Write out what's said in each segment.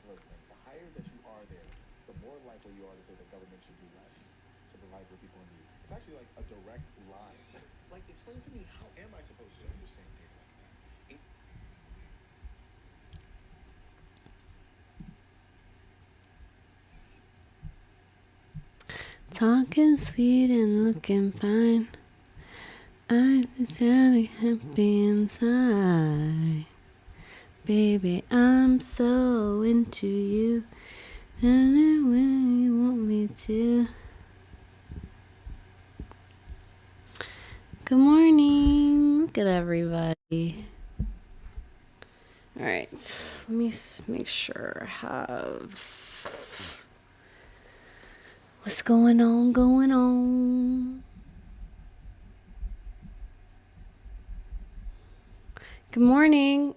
particular things, the higher that you are there, the more likely you are to say the government should do less to provide for people in need. It's actually like a direct line. Like, explain to me, how am I supposed to understand data like that? Talking sweet and looking fine. I'm sincerely happy inside. Baby, I'm so into you. When you want me to. Good morning. Look at everybody. All right, let me make sure I have what's going on. Good morning.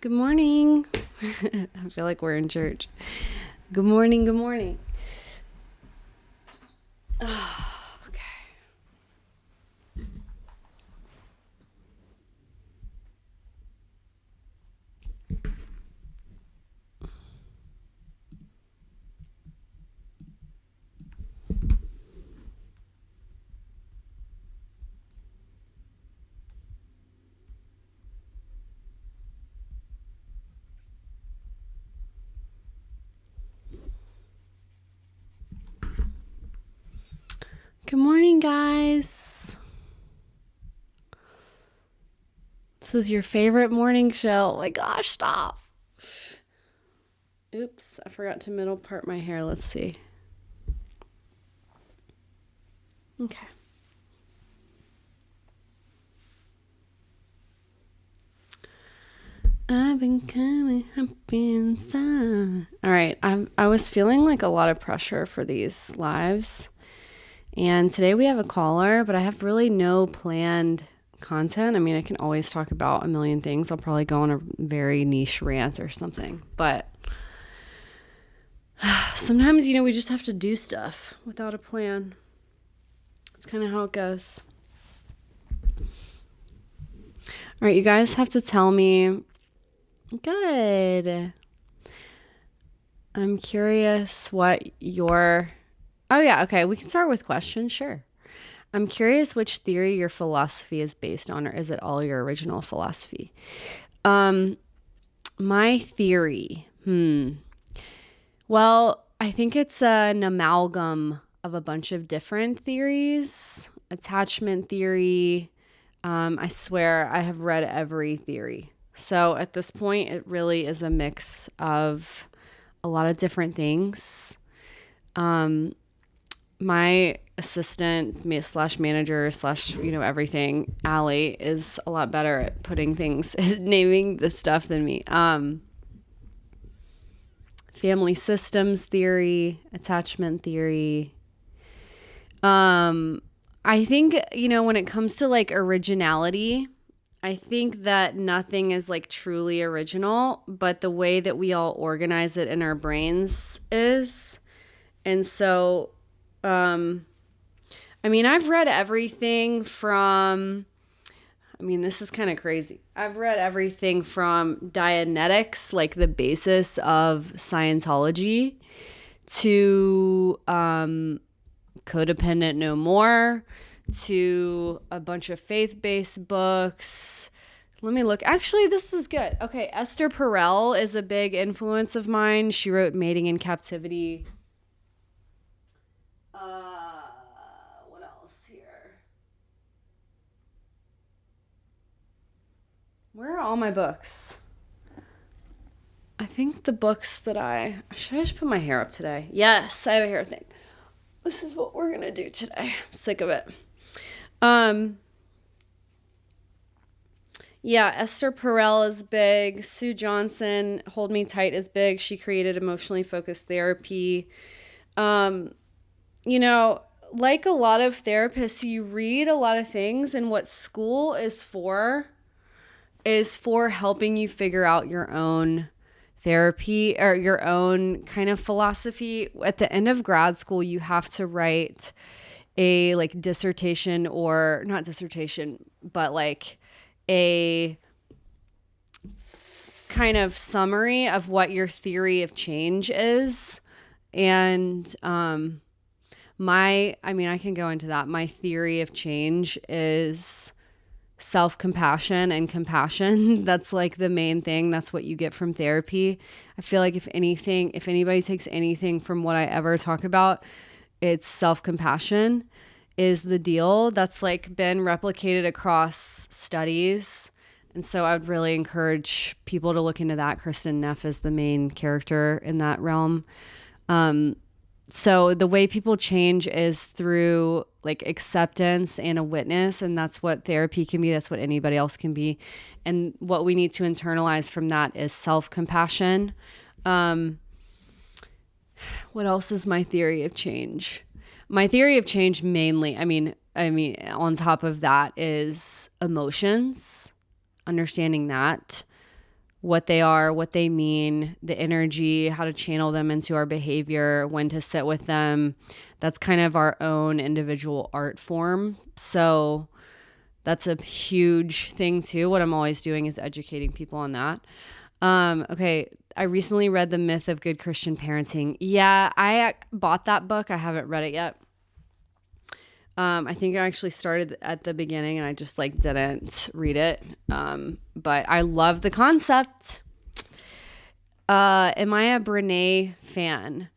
Good morning. I feel like we're in church. Good morning. Good morning. Oh, okay. Good morning, guys. This is your favorite morning show. Oh my gosh, stop. Oops, I forgot to middle part my hair. Let's see. Okay. I've been kind of happy inside. All right, I was feeling like a lot of pressure for these lives. And today we have a caller, but I have really no planned content. I mean, I can always talk about a million things. I'll probably go on a very niche rant or something. But sometimes, we just have to do stuff without a plan. That's kind of how it goes. All right, you guys have to tell me. Good. I'm curious what your... Oh, yeah, okay. We can start with questions, sure. I'm curious which theory your philosophy is based on, or is it all your original philosophy? My theory. Well, I think it's an amalgam of a bunch of different theories. Attachment theory. I swear I have read every theory. So at this point, it really is a mix of a lot of different things. My assistant slash manager slash everything, Allie, is a lot better at putting things, naming the stuff than me. Family systems theory, attachment theory. I think, when it comes to like originality, I think that nothing is like truly original, but the way that we all organize it in our brains is. And so, I've read everything from, this is kind of crazy. I've read everything from Dianetics, like the basis of Scientology, to Codependent No More, to a bunch of faith-based books. Let me look. Actually, this is good. Okay, Esther Perel is a big influence of mine. She wrote Mating in Captivity. What else here? Where are all my books? I think the books that should I just put my hair up today? Yes, I have a hair thing. This is what we're gonna do today. I'm sick of it. Yeah, Esther Perel is big. Sue Johnson, Hold Me Tight, is big. She created emotionally focused therapy. like a lot of therapists, you read a lot of things, and what school is for helping you figure out your own therapy or your own kind of philosophy. At the end of grad school, you have to write a like dissertation, or not dissertation, but like a kind of summary of what your theory of change is. And I can go into that. My theory of change is self-compassion and compassion. That's like the main thing. That's what you get from therapy. I feel like if anybody takes anything from what I ever talk about, it's self-compassion is the deal. That's like been replicated across studies. And so I would really encourage people to look into that. Kristen Neff is the main character in that realm. So the way people change is through like acceptance and a witness. And that's what therapy can be. That's what anybody else can be. And what we need to internalize from that is self-compassion. What else is my theory of change? My theory of change mainly, on top of that is emotions, understanding that, what they are, what they mean, the energy, how to channel them into our behavior, when to sit with them. That's kind of our own individual art form. So that's a huge thing too. What I'm always doing is educating people on that. Okay. I recently read The Myth of Good Christian Parenting. Yeah, I bought that book. I haven't read it yet. I think I actually started at the beginning and I just like didn't read it. But I love the concept. Am I a Brene fan?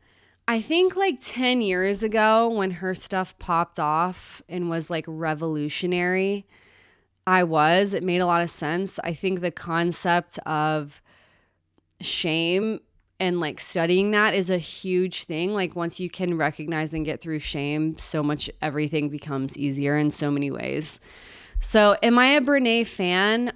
I think like 10 years ago when her stuff popped off and was like revolutionary, it made a lot of sense. I think the concept of shame and like studying that is a huge thing. Like once you can recognize and get through shame, everything becomes easier in so many ways. So am I a Brene fan?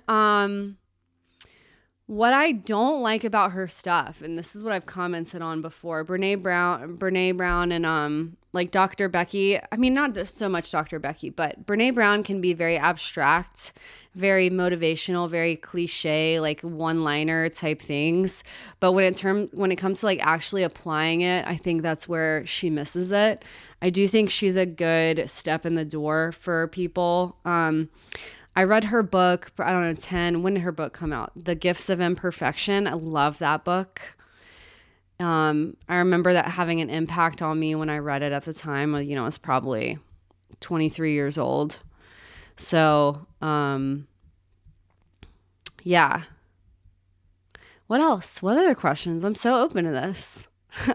What I don't like about her stuff, and this is what I've commented on before, Brene Brown and like Dr. Becky. I mean, not just so much Dr. Becky, but Brene Brown can be very abstract, very motivational, very cliche, like one-liner type things. But when it comes to like actually applying it, I think that's where she misses it. I do think she's a good step in the door for people. I read her book, I don't know, 10. When did her book come out? The Gifts of Imperfection. I love that book. I remember that having an impact on me when I read it at the time. I was probably 23 years old. So, yeah. What else? What other questions? I'm so open to this.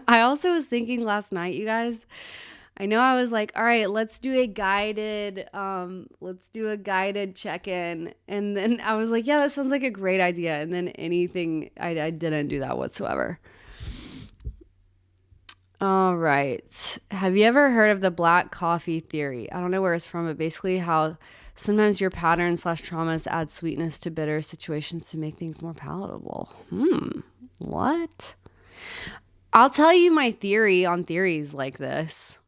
I also was thinking last night, you guys, I know I was like, all right, let's do a guided check-in. And then I was like, yeah, that sounds like a great idea. And then I didn't do that whatsoever. All right. Have you ever heard of the black coffee theory? I don't know where it's from, but basically how sometimes your patterns / traumas add sweetness to bitter situations to make things more palatable. What? I'll tell you my theory on theories like this.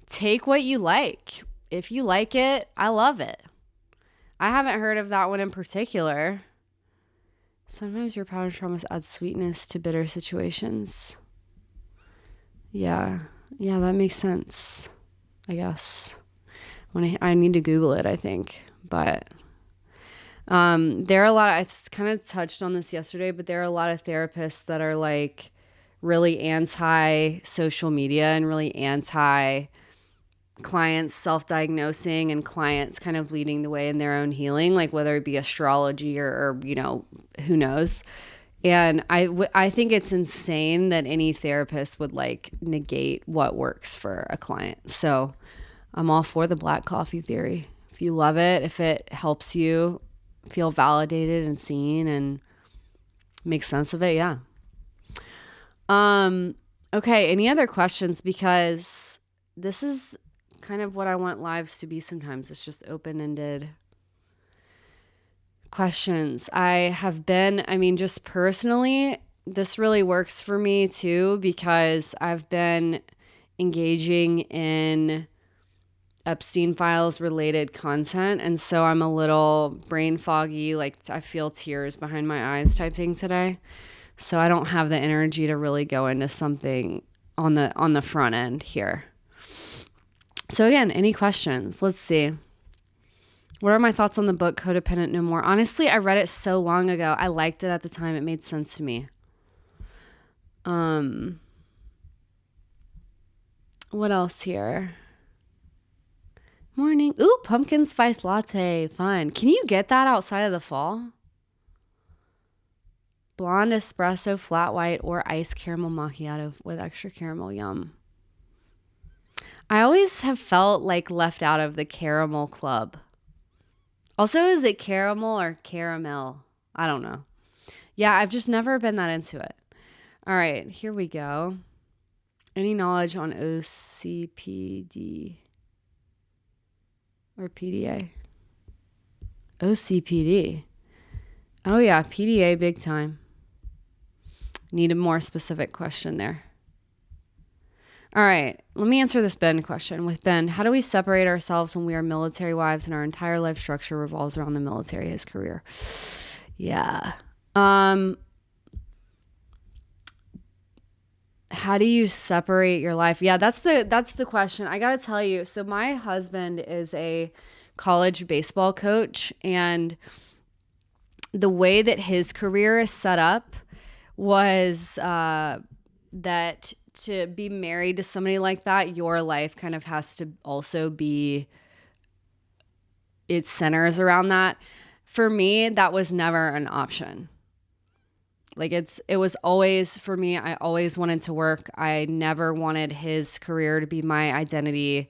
Take what you like. If you like it, I love it. I haven't heard of that one in particular. Sometimes your pattern traumas add sweetness to bitter situations. Yeah, that makes sense, I guess. I need to Google it, I think. But there are a lot, I kind of touched on this yesterday, but there are a lot of therapists that are like really anti social media and really anti clients self-diagnosing and clients kind of leading the way in their own healing, like whether it be astrology or who knows. And I think it's insane that any therapist would like negate what works for a client. So I'm all for the black coffee theory. If you love it, if it helps you feel validated and seen and make sense of it, yeah. Okay, any other questions? Because this is kind of what I want lives to be sometimes. It's just open-ended questions. Just personally, this really works for me too, because I've been engaging in Epstein files related content. And so I'm a little brain foggy, like I feel tears behind my eyes type thing today. So I don't have the energy to really go into something on the front end here. So again, any questions? Let's see. What are my thoughts on the book Codependent No More? Honestly, I read it so long ago. I liked it at the time. It made sense to me. What else here? Morning. Ooh, pumpkin spice latte. Fun. Can you get that outside of the fall? Blonde espresso, flat white, or iced caramel macchiato with extra caramel. Yum. I always have felt like left out of the caramel club. Also, is it caramel or caramel? I don't know. Yeah, I've just never been that into it. All right, here we go. Any knowledge on OCPD or PDA? OCPD. Oh yeah, PDA big time. Need a more specific question there. All right, let me answer this Ben question. With Ben, how do we separate ourselves when we are military wives and our entire life structure revolves around the military, his career? Yeah. How do you separate your life? Yeah, that's the question. I got to tell you. So my husband is a college baseball coach, and the way that his career is set up was that to be married to somebody like that, your life kind of has to also be, it centers around that. For me, that was never an option. Like it was always, for me, I always wanted to work. I never wanted his career to be my identity.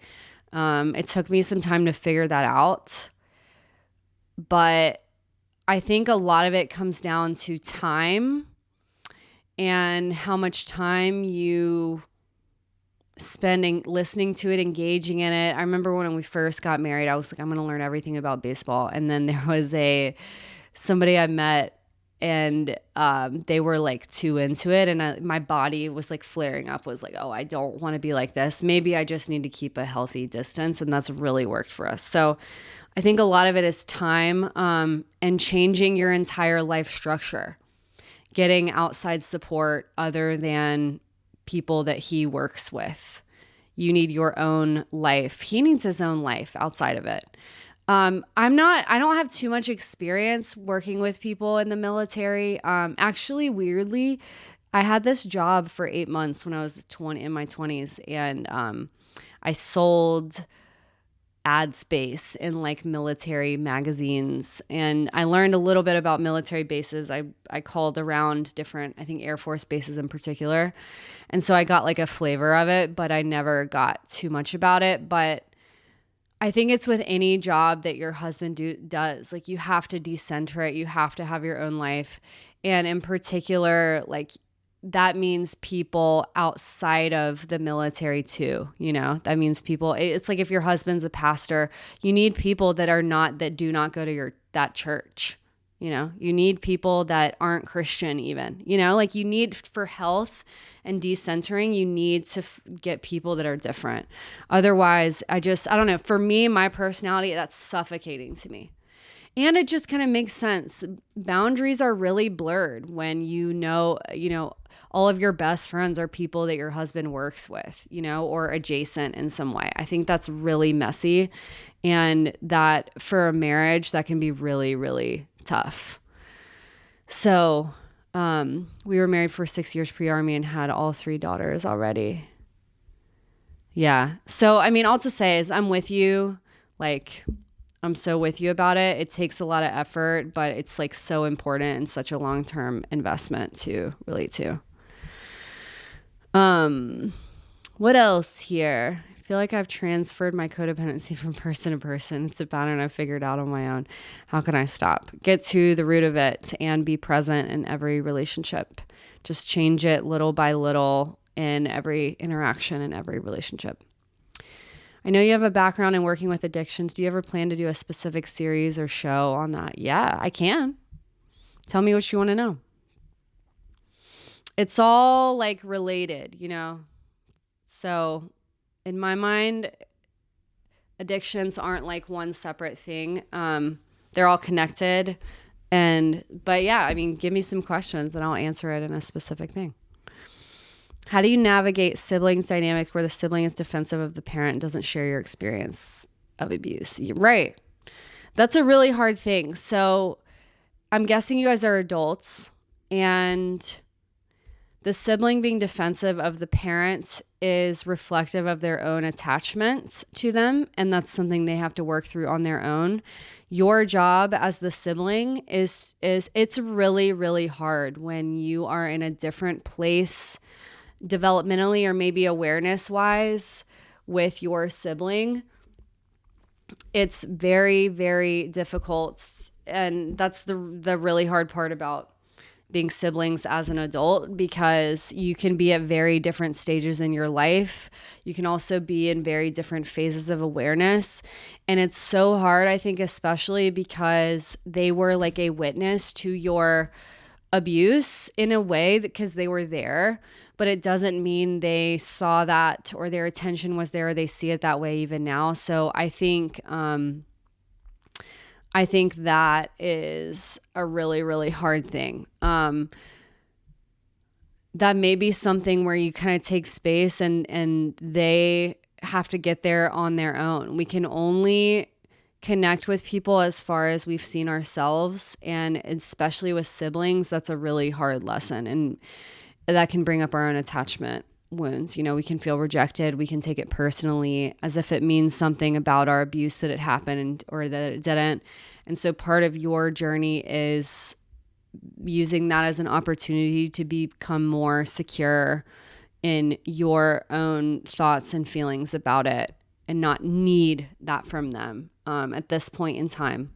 It took me some time to figure that out. But I think a lot of it comes down to time and how much time you spending listening to it, engaging in it. I remember when we first got married, I was like, I'm going to learn everything about baseball. And then there was somebody I met, and they were like too into it, and my body was like flaring up, was like, oh, I don't want to be like this. Maybe I just need to keep a healthy distance, and that's really worked for us. So I think a lot of it is time and changing your entire life structure, getting outside support other than people that he works with. You need your own life. He needs his own life outside of it. I don't have too much experience working with people in the military. Actually, weirdly, I had this job for 8 months when I was in my 20s, and I sold ad space in like military magazines, and I learned a little bit about military bases. I called around different, I think Air Force bases in particular, and so I got like a flavor of it, but I never got too much about it. But I think it's with any job that your husband does. Like, you have to decenter it. You have to have your own life. And in particular, like, that means people outside of the military too. You know, that means people, it's like if your husband's a pastor, you need people that do not go to that church. You know, you need people that aren't Christian even, you know, like you need, for health and decentering, you need to get people that are different. Otherwise, I don't know. For me, my personality, that's suffocating to me. And it just kind of makes sense. Boundaries are really blurred when you know, all of your best friends are people that your husband works with, you know, or adjacent in some way. I think that's really messy. And that for a marriage, that can be really, really tough. So we were married for 6 years pre-army and had all 3 daughters already. Yeah. So, I mean, all to say is I'm with you. Like, I'm so with you about it. It takes a lot of effort, but it's like so important and such a long-term investment to relate to. What else here? I feel like I've transferred my codependency from person to person. It's a pattern I've figured out on my own. How can I stop? Get to the root of it and be present in every relationship. Just change it little by little in every interaction, in every relationship. I know you have a background in working with addictions. Do you ever plan to do a specific series or show on that? Yeah, I can. Tell me what you want to know. It's all like related, you know. So in my mind, addictions aren't like one separate thing. They're all connected. But yeah, I mean, give me some questions and I'll answer it in a specific thing. How do you navigate siblings dynamics where the sibling is defensive of the parent and doesn't share your experience of abuse? Right. That's a really hard thing. So I'm guessing you guys are adults, and the sibling being defensive of the parent is reflective of their own attachment to them, and that's something they have to work through on their own. Your job as the sibling is it's really, really hard when you are in a different place developmentally or maybe awareness-wise with your sibling. It's very, very difficult, and that's the really hard part about being siblings as an adult, because you can be at very different stages in your life. You can also be in very different phases of awareness. And it's so hard, I think, especially because they were like a witness to your abuse in a way, because they were there, but it doesn't mean they saw that or their attention was there or they see it that way even now. So I think that is a really, really hard thing. That may be something where you kind of take space and they have to get there on their own. We can only connect with people as far as we've seen ourselves, and especially with siblings, that's a really hard lesson, and that can bring up our own attachment wounds. You know, we can feel rejected. We can take it personally as if it means something about our abuse that it happened or that it didn't. And so part of your journey is using that as an opportunity to become more secure in your own thoughts and feelings about it, and not need that from them at this point in time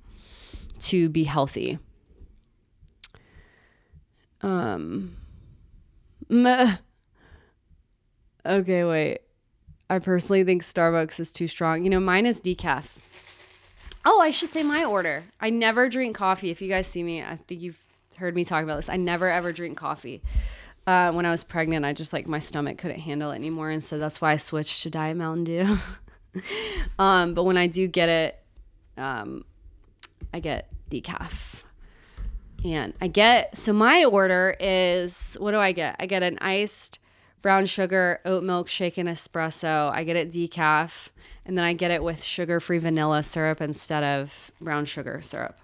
to be healthy. Okay, wait. I personally think Starbucks is too strong. You know, mine is decaf. Oh, I should say my order. I never drink coffee. If you guys see me, I think you've heard me talk about this. I never ever drink coffee. When I was pregnant, I just my stomach couldn't handle it anymore. And so that's why I switched to Diet Mountain Dew. But when I do get it, I get decaf. And so my order is, what do I get? I get an iced brown sugar, oat milk, shaken espresso. I get it decaf, and then I get it with sugar-free vanilla syrup instead of brown sugar syrup.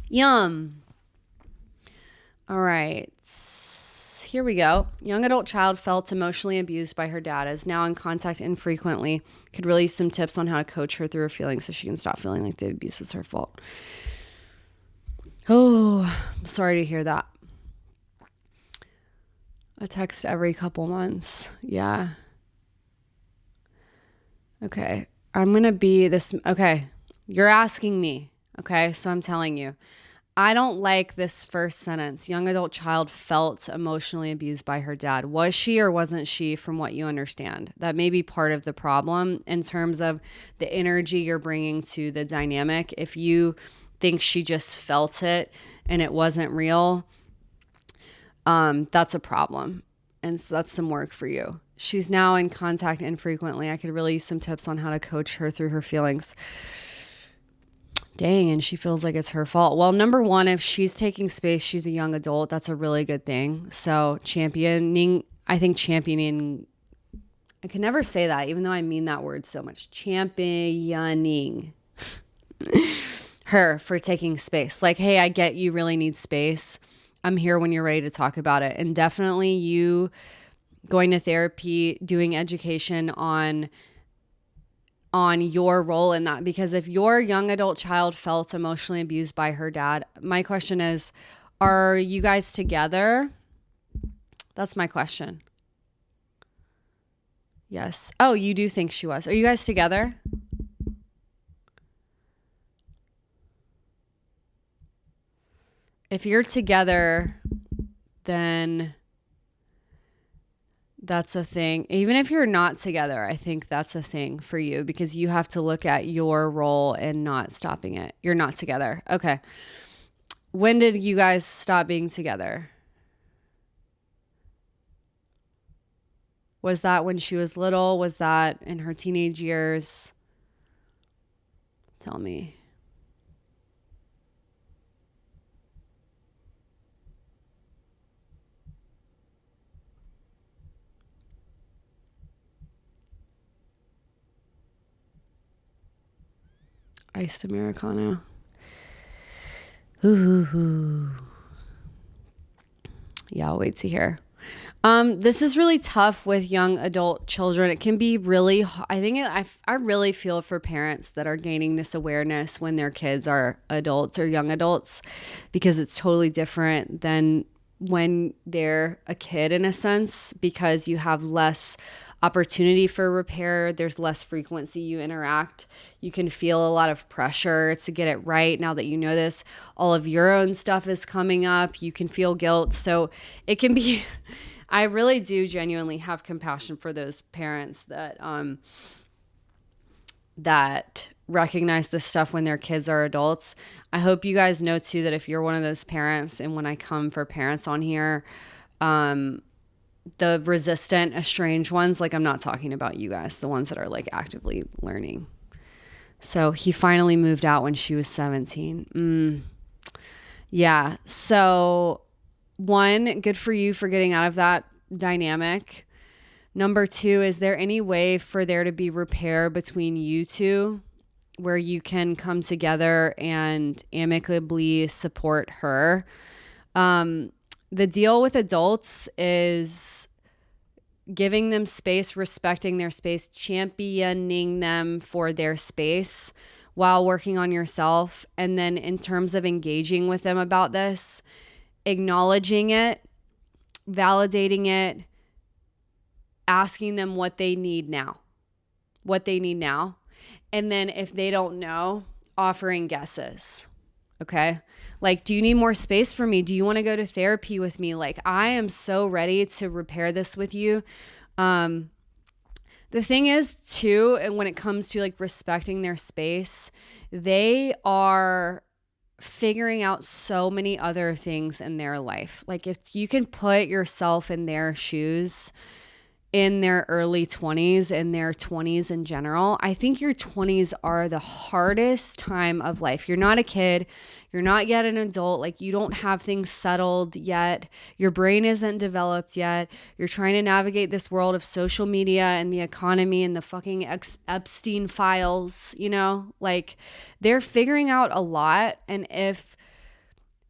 Yum. All right. Here we go. Young adult child felt emotionally abused by her dad, is now in contact infrequently. Could really use some tips on how to coach her through her feelings so she can stop feeling like the abuse was her fault. Oh, I'm sorry to hear that. A text every couple months. Yeah. Okay. I'm going to be this. Okay. You're asking me. Okay. So I'm telling you. I don't like this first sentence. Young adult child felt emotionally abused by her dad. Was she or wasn't she, from what you understand? That may be part of the problem in terms of the energy you're bringing to the dynamic. If you think she just felt it and it wasn't real, that's a problem. And so that's some work for you. She's now in contact infrequently. I could really use some tips on how to coach her through her feelings. Dang, and she feels like it's her fault. Well, number one, if she's taking space, she's a young adult. That's a really good thing. So championing, I can never say that, even though I mean that word so much. Championing her for taking space. Like, hey, I get you really need space. I'm here when you're ready to talk about it. And definitely you going to therapy, doing education on your role in that. Because if your young adult child felt emotionally abused by her dad, my question is, are you guys together? That's my question. Yes. Oh, you do think she was. Are you guys together? If you're together, then that's a thing. Even if you're not together, I think that's a thing for you, because you have to look at your role in not stopping it. You're not together. Okay. When did you guys stop being together? Was that when she was little? Was that in her teenage years? Tell me. Iced Americano. Ooh. Yeah, I'll wait to hear. This is really tough with young adult children. It can be really, I really feel for parents that are gaining this awareness when their kids are adults or young adults, because it's totally different than when they're a kid in a sense, because you have less opportunity for repair. There's less frequency you interact. You can feel a lot of pressure to get it right. Now that you know this, all of your own stuff is coming up. You can feel guilt. So it can be, I really do genuinely have compassion for those parents that recognize this stuff when their kids are adults. I hope you guys know too that if you're one of those parents, and when I come for parents on here, the resistant, estranged ones, like I'm not talking about you guys, the ones that are like actively learning. So he finally moved out when she was 17. Yeah. So 1, good for you for getting out of that dynamic. Number 2, is there any way for there to be repair between you two where you can come together and amicably support her? The deal with adults is giving them space, respecting their space, championing them for their space while working on yourself. And then in terms of engaging with them about this, acknowledging it, validating it, asking them what they need now. And then if they don't know, offering guesses. Okay. Like, do you need more space from me? Do you want to go to therapy with me? Like, I am so ready to repair this with you. The thing is too, and when it comes to like respecting their space, they are figuring out so many other things in their life. Like, if you can put yourself in their shoes in their early 20s and their 20s in general, I think your 20s are the hardest time of life. You're not a kid. You're not yet an adult. Like, you don't have things settled yet. Your brain isn't developed yet. You're trying to navigate this world of social media and the economy and the fucking Epstein files, you know? Like, they're figuring out a lot. And if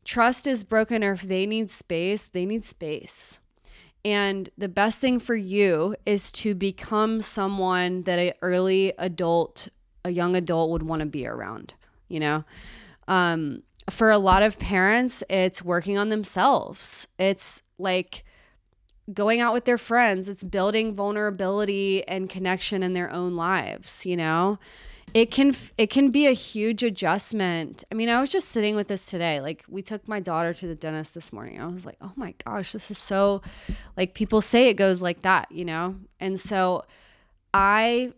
trust is broken or if they need space, they need space. And the best thing for you is to become someone that a young adult would want to be around, you know? For a lot of parents, it's working on themselves. It's like going out with their friends. It's building vulnerability and connection in their own lives, you know? It can be a huge adjustment. I mean, I was just sitting with this today. Like, we took my daughter to the dentist this morning. I was like, oh my gosh, this is so, like, people say it goes like that, you know? And so I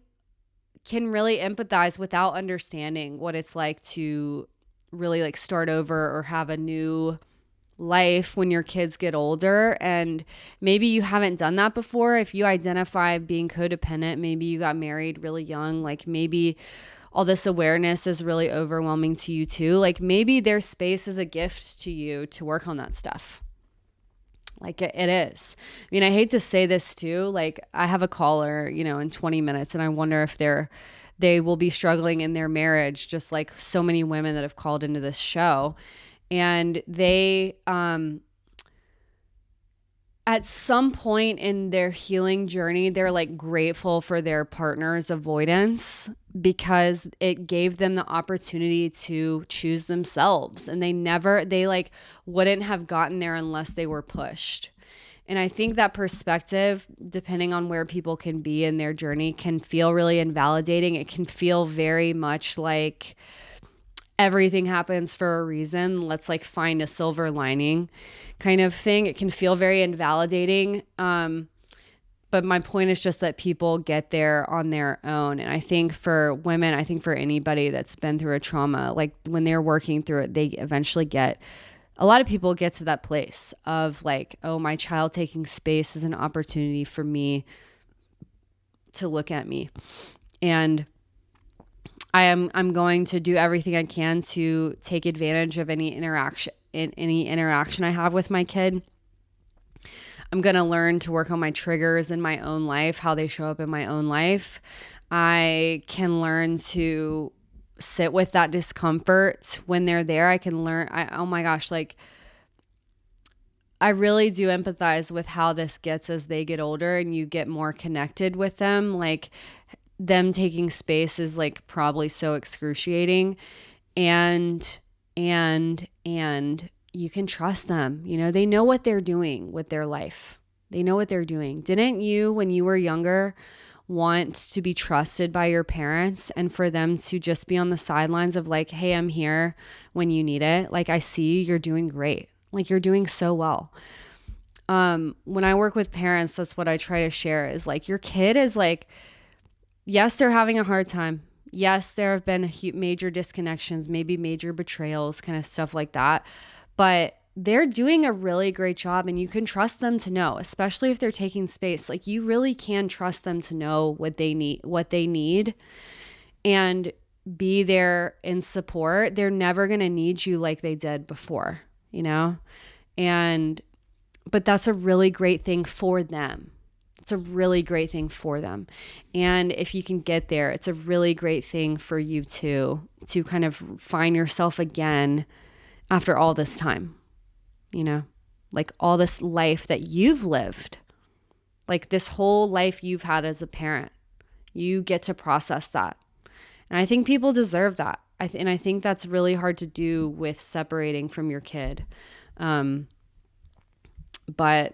can really empathize without understanding what it's like to really like start over or have a new life when your kids get older. And maybe you haven't done that before. If you identify being codependent, maybe you got married really young, like maybe all this awareness is really overwhelming to you too. Like, maybe their space is a gift to you to work on that stuff. Like, it is. I mean, I hate to say this too. Like, I have a caller, you know, in 20 minutes, and I wonder if they will be struggling in their marriage, just like so many women that have called into this show. And they, at some point in their healing journey, they're like grateful for their partner's avoidance because it gave them the opportunity to choose themselves. And they like wouldn't have gotten there unless they were pushed. And I think that perspective, depending on where people can be in their journey, can feel really invalidating. It can feel very much like everything happens for a reason. Let's like find a silver lining kind of thing. It can feel very invalidating. But my point is just that people get there on their own. And I think for women, I think for anybody that's been through a trauma, like when they're working through it, they eventually a lot of people get to that place of like, oh, my child taking space is an opportunity for me to look at me. And I'm going to do everything I can to take advantage of any interaction I have with my kid. I'm going to learn to work on my triggers in my own life, how they show up in my own life. I can learn to sit with that discomfort when they're there. I can learn, oh my gosh, like I really do empathize with how this gets as they get older and you get more connected with them. Like them taking space is like probably so excruciating, and you can trust them. You know, they know what they're doing with their life. They know what they're doing. Didn't you, when you were younger, want to be trusted by your parents and for them to just be on the sidelines of like, hey, I'm here when you need it. Like, I see you, you're doing great. Like, you're doing so well. When I work with parents, that's what I try to share is like, your kid is like, yes, they're having a hard time. Yes, there have been major disconnections, maybe major betrayals, kind of stuff like that. But they're doing a really great job, and you can trust them to know, especially if they're taking space. Like, you really can trust them to know what they need and be there in support. They're never going to need you like they did before, you know? But that's a really great thing for them. It's a really great thing for them. And if you can get there, it's a really great thing for you too, to kind of find yourself again after all this time, you know, like all this life that you've lived, like this whole life you've had as a parent, you get to process that. And I think people deserve that. And I think that's really hard to do with separating from your kid. But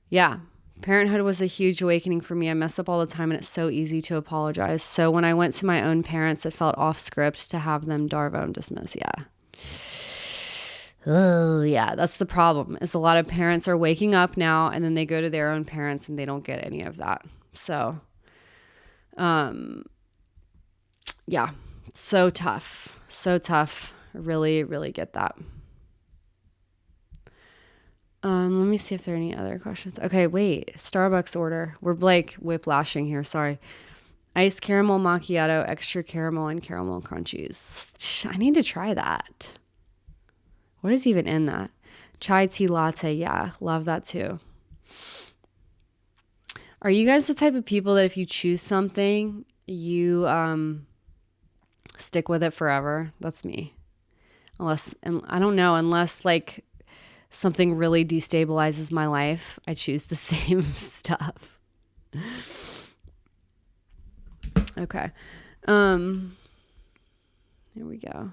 yeah, parenthood was a huge awakening for me. I mess up all the time and it's so easy to apologize. So when I went to my own parents, it felt off script to have them darvo and dismiss. Yeah. Oh yeah. That's the problem, is a lot of parents are waking up now and then they go to their own parents and they don't get any of that. So, yeah, so tough. I really, really get that. Let me see if there are any other questions. Okay, wait. Starbucks order. We're like whiplashing here. Sorry. Iced caramel macchiato, extra caramel, and caramel crunchies. I need to try that. What is even in that? Chai tea latte. Yeah, love that too. Are you guys the type of people that if you choose something, you stick with it forever? That's me. Unless like something really destabilizes my life, I choose the same stuff. Okay. Here we go.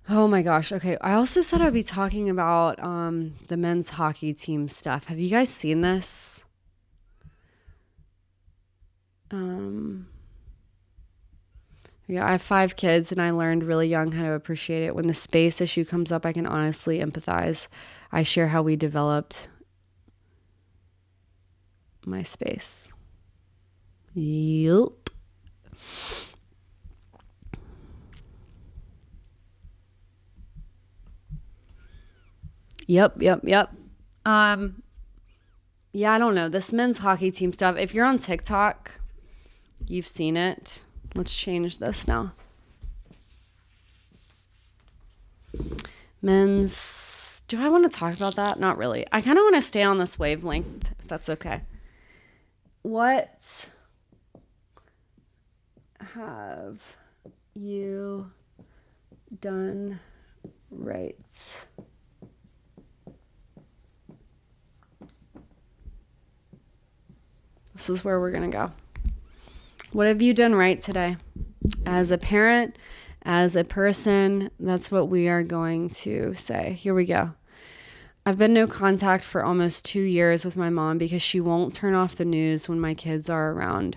Oh my gosh. Okay. I also said I'd be talking about the men's hockey team stuff. Have you guys seen this? Yeah, I have 5 kids and I learned really young how to appreciate it. When the space issue comes up, I can honestly empathize. I share how we developed my space. Yup. Yep. Yeah, I don't know. This men's hockey team stuff. If you're on TikTok, you've seen it. Let's change this now. Men's, do I want to talk about that? Not really. I kind of want to stay on this wavelength, if that's okay. What have you done right? This is where we're going to go. What have you done right today? As a parent, as a person, that's what we are going to say. Here we go. I've been no contact for almost 2 years with my mom because she won't turn off the news when my kids are around.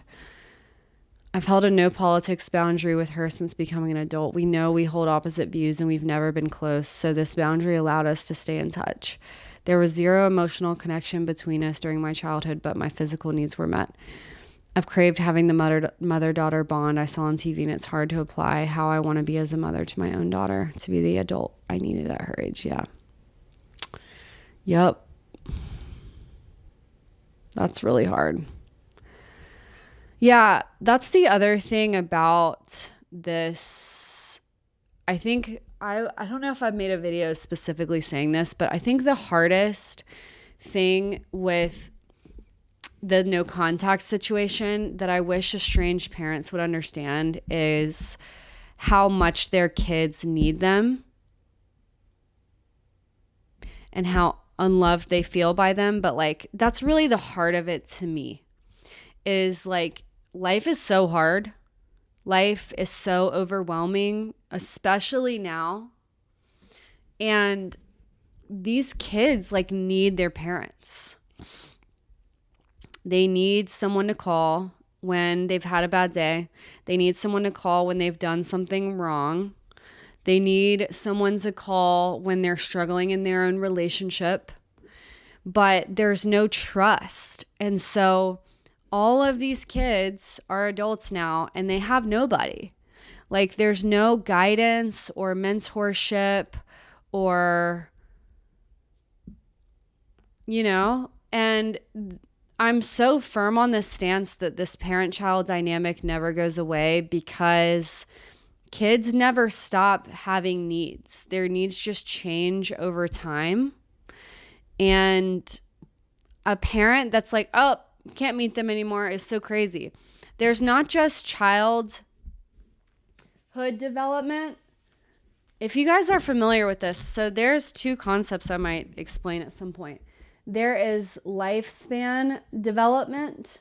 I've held a no politics boundary with her since becoming an adult. We know we hold opposite views and we've never been close, so this boundary allowed us to stay in touch. There was zero emotional connection between us during my childhood, but my physical needs were met. I've craved having the mother-daughter bond I saw on TV, and it's hard to apply how I want to be as a mother to my own daughter, to be the adult I needed at her age. Yeah. Yep. That's really hard. Yeah, that's the other thing about this. I think I don't know if I've made a video specifically saying this, but I think the hardest thing with the no contact situation that I wish estranged parents would understand is how much their kids need them and how unloved they feel by them. But like, that's really the heart of it to me, is like, life is so hard. Life is so overwhelming, especially now. And these kids like need their parents. They need someone to call when they've had a bad day. They need someone to call when they've done something wrong. They need someone to call when they're struggling in their own relationship. But there's no trust. And so all of these kids are adults now and they have nobody. Like, there's no guidance or mentorship or, and I'm so firm on this stance that this parent-child dynamic never goes away, because kids never stop having needs. Their needs just change over time. And a parent that's like, oh, can't meet them anymore is so crazy. There's not just childhood development. If you guys are familiar with this, so there's two concepts I might explain at some point. There is lifespan development.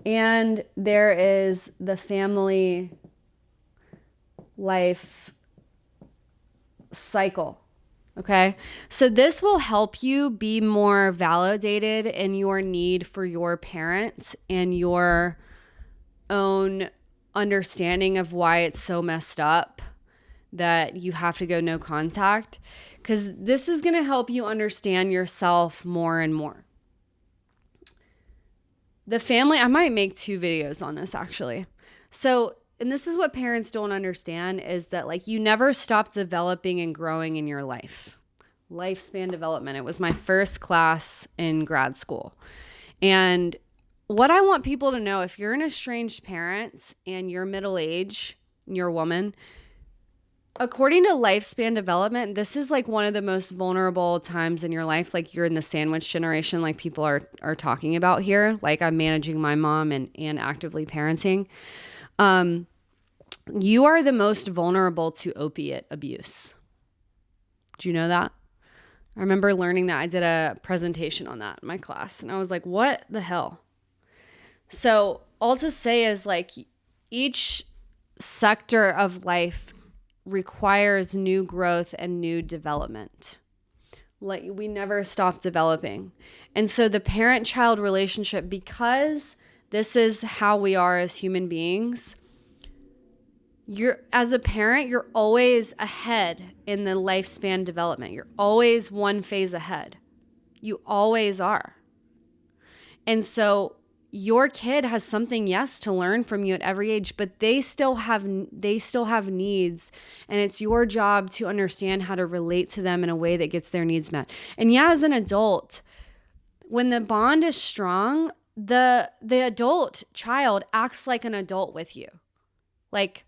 And there is the family life cycle. Okay. So this will help you be more validated in your need for your parent and your own understanding of why it's so messed up that you have to go no contact, because this is going to help you understand yourself more and more. The family, I might make 2 videos on this actually. So, and this is what parents don't understand, is that like, you never stop developing and growing in your life. Lifespan development. It was my first class in grad school. And what I want people to know, if you're an estranged parent and you're middle age, you're a woman, according to lifespan development, this is like one of the most vulnerable times in your life. Like, you're in the sandwich generation, like people are talking about here. Like, I'm managing my mom and actively parenting. You are the most vulnerable to opiate abuse. Do you know that? I remember learning that. I did a presentation on that in my class, and I was like, what the hell? So all to say is, like, each sector of life requires new growth and new development. Like, we never stop developing. And so the parent-child relationship, because this is how we are as human beings, as a parent, you're always ahead in the lifespan development. You're always one phase ahead. You always are. And so your kid has something, yes, to learn from you at every age, but they still have needs, and it's your job to understand how to relate to them in a way that gets their needs met. And yeah, as an adult, when the bond is strong, the adult child acts like an adult with you. Like,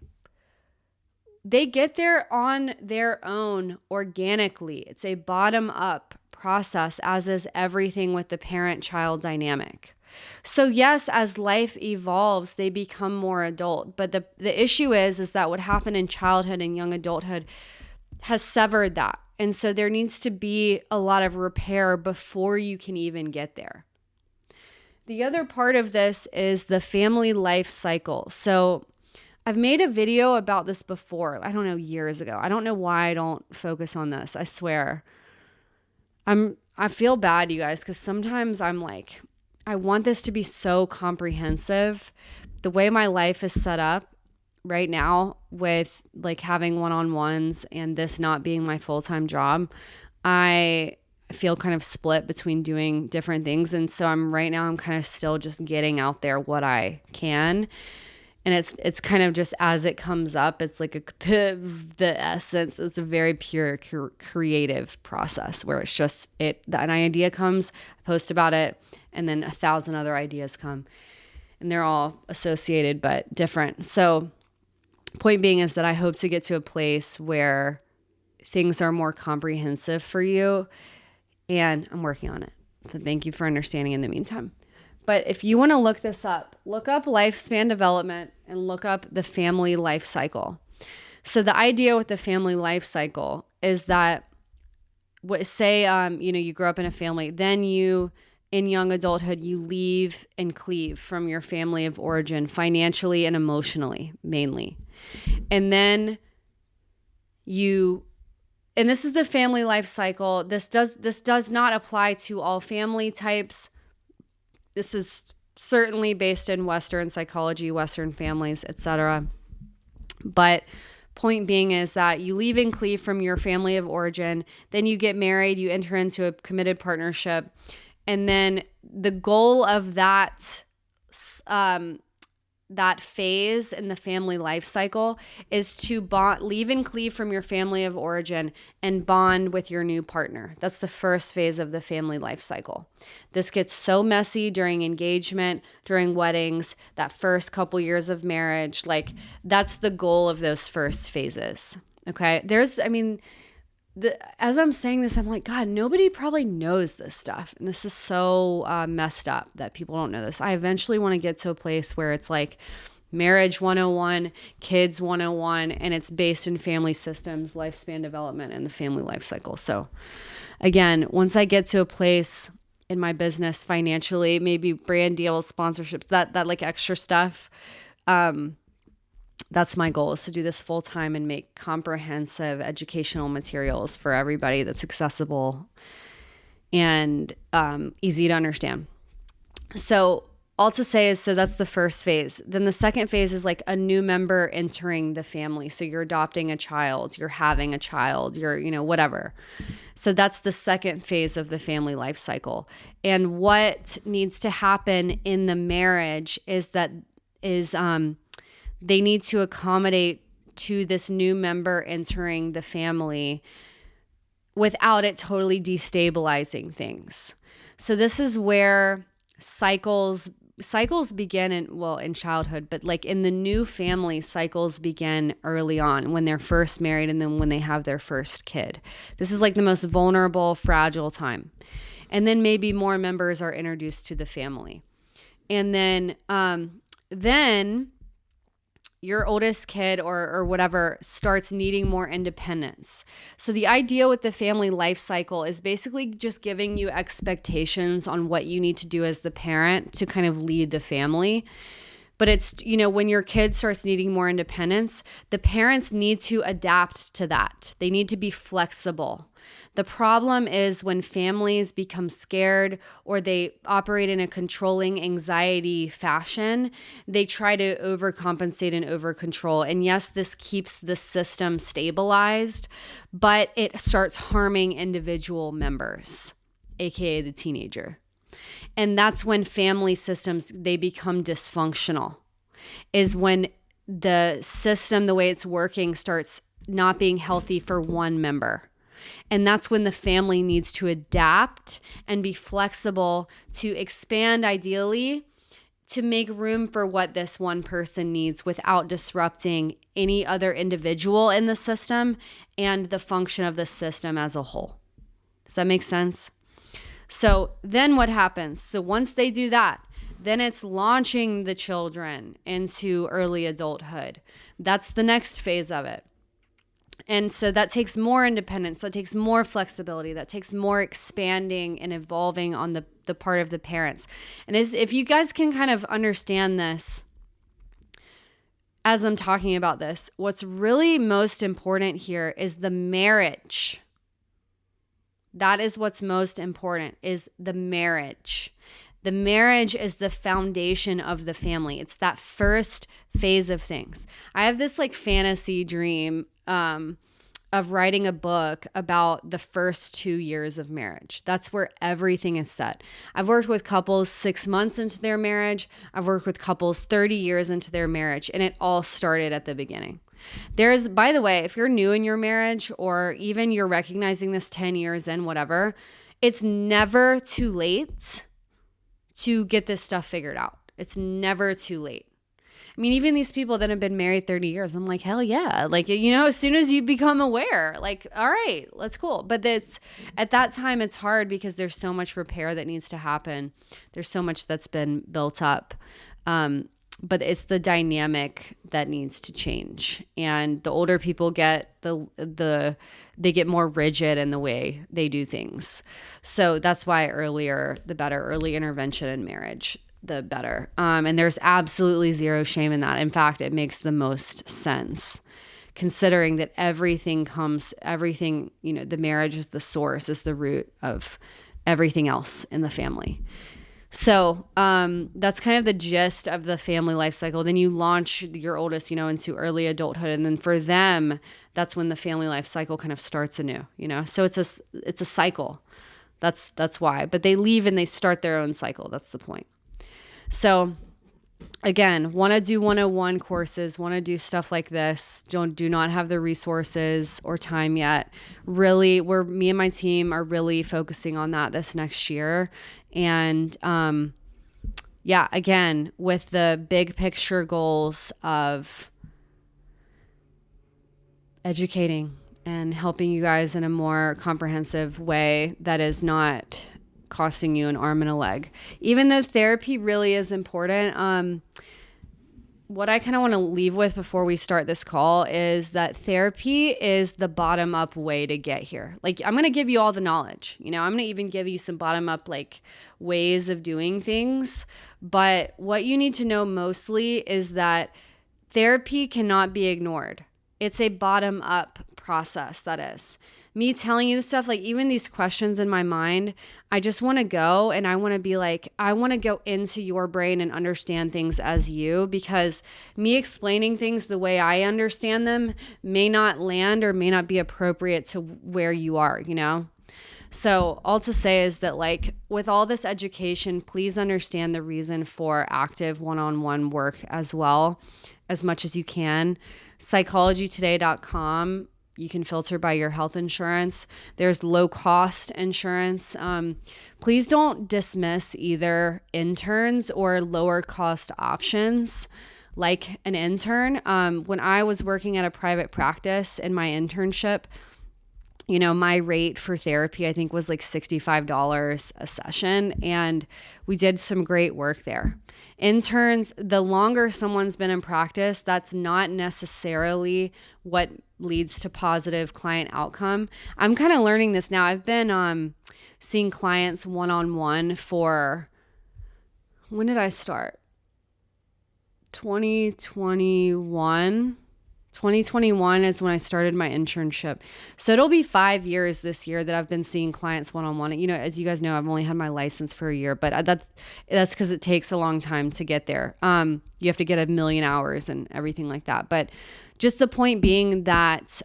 they get there on their own organically. It's a bottom-up process, as is everything with the parent-child dynamic. So yes, as life evolves, they become more adult. But the issue is that what happened in childhood and young adulthood has severed that. And so there needs to be a lot of repair before you can even get there. The other part of this is the family life cycle. So I've made a video about this before, I don't know, years ago. I don't know why I don't focus on this. I swear. I feel bad, you guys, because sometimes I'm like, I want this to be so comprehensive. The way my life is set up right now, with like having one-on-ones and this not being my full-time job, I feel kind of split between doing different things. And so I'm kind of still just getting out there what I can. And it's kind of just as it comes up. It's like the essence. It's a very pure creative process where it's just an idea comes, I post about it, and then 1,000 other ideas come, and they're all associated but different. So point being is that I hope to get to a place where things are more comprehensive for you, and I'm working on it. So thank you for understanding in the meantime. But if you want to look this up, look up lifespan development and look up the family life cycle. So the idea with the family life cycle is that, you grow up in a family, then you, in young adulthood, you leave and cleave from your family of origin financially and emotionally, mainly. And then and this is the family life cycle. This does not apply to all family types. This is certainly based in Western psychology, Western families, etc. But point being is that you leave and cleave from your family of origin, then you get married, you enter into a committed partnership, and then the goal of that phase in the family life cycle is to leave and cleave from your family of origin and bond with your new partner. That's the first phase of the family life cycle. This gets so messy during engagement, during weddings, that first couple years of marriage. Like, that's the goal of those first phases. Okay. As I'm saying this, I'm like, God, nobody probably knows this stuff. And this is so messed up that people don't know this. I eventually want to get to a place where it's like marriage 101, kids 101, and it's based in family systems, lifespan development, and the family life cycle. So again, once I get to a place in my business financially, maybe brand deals, sponsorships, that like extra stuff, that's my goal, is to do this full time and make comprehensive educational materials for everybody that's accessible and easy to understand. So all to say is, so that's the first phase. Then the second phase is like a new member entering the family. So you're adopting a child, you're having a child, you're, whatever. So that's the second phase of the family life cycle. And what needs to happen in the marriage is they need to accommodate to this new member entering the family without it totally destabilizing things. So this is where cycles begin in childhood, but like in the new family, cycles begin early on when they're first married and then when they have their first kid. This is like the most vulnerable, fragile time. And then maybe more members are introduced to the family. And then your oldest kid or whatever starts needing more independence. So the idea with the family life cycle is basically just giving you expectations on what you need to do as the parent to kind of lead the family. But it's, when your kid starts needing more independence, the parents need to adapt to that. They need to be flexible. The problem is when families become scared or they operate in a controlling anxiety fashion, they try to overcompensate and overcontrol. And yes, this keeps the system stabilized, but it starts harming individual members, aka the teenager. And that's when family systems, they become dysfunctional, is when the system, the way it's working, starts not being healthy for one member. And that's when the family needs to adapt and be flexible to expand, ideally, to make room for what this one person needs without disrupting any other individual in the system and the function of the system as a whole. Does that make sense? So then what happens? So once they do that, then it's launching the children into early adulthood. That's the next phase of it. And so that takes more independence, that takes more flexibility, that takes more expanding and evolving on the part of the parents. And if you guys can kind of understand this as I'm talking about this, what's really most important here is the marriage. That is what's most important, is the marriage. The marriage is the foundation of the family. It's that first phase of things. I have this like fantasy dream of writing a book about the first 2 years of marriage. That's where everything is set. I've worked with couples 6 months into their marriage. I've worked with couples 30 years into their marriage, and it all started at the beginning. There's, by the way, if you're new in your marriage or even you're recognizing this 10 years in, whatever, it's never too late to get this stuff figured out. It's never too late. I mean, even these people that have been married 30 years, I'm like, hell yeah. Like, you know, as soon as you become aware, like, all right, that's cool. But at that time, it's hard because there's so much repair that needs to happen. There's so much that's been built up. But it's the dynamic that needs to change. And the older people get, they get more rigid in the way they do things. So that's why earlier, the better. Early intervention in marriage, the better. And there's absolutely zero shame in that. In fact, it makes the most sense, considering that everything, you know, the marriage is the source, is the root of everything else in the family. So that's kind of the gist of the family life cycle. Then you launch your oldest, you know, into early adulthood. And then for them, that's when the family life cycle kind of starts anew, you know. So it's a cycle. That's why. But they leave and they start their own cycle. That's the point. So again, want to do 101 courses, want to do stuff like this, do not have the resources or time yet. Really, me and my team are really focusing on that this next year. And yeah, again, with the big picture goals of educating and helping you guys in a more comprehensive way that is not costing you an arm and a leg. Even though therapy really is important, what I kind of want to leave with before we start this call is that therapy is the bottom up way to get here. Like, I'm going to give you all the knowledge, you know, I'm going to even give you some bottom up like ways of doing things. But what you need to know mostly is that therapy cannot be ignored. It's a bottom up process. That is me telling you this stuff, like even these questions in my mind, I just want to go and I want to be like, I want to go into your brain and understand things as you, because me explaining things the way I understand them may not land or may not be appropriate to where you are, you know? So all to say is that, like, with all this education, please understand the reason for active one-on-one work as well, as much as you can. Psychologytoday.com. You can filter by your health insurance. There's low cost insurance. Please don't dismiss either interns or lower cost options like an intern. When I was working at a private practice in my internship, you know, my rate for therapy, I think, was like $65 a session. And we did some great work there. Interns, the longer someone's been in practice, that's not necessarily what leads to positive client outcome. I'm kind of learning this now. I've been seeing clients one-on-one for, when did I start? 2021 is when I started my internship. So it'll be 5 years this year that I've been seeing clients one-on-one. You know, as you guys know, I've only had my license for a year, but that's because it takes a long time to get there. You have to get 1 million hours and everything like that. But just the point being that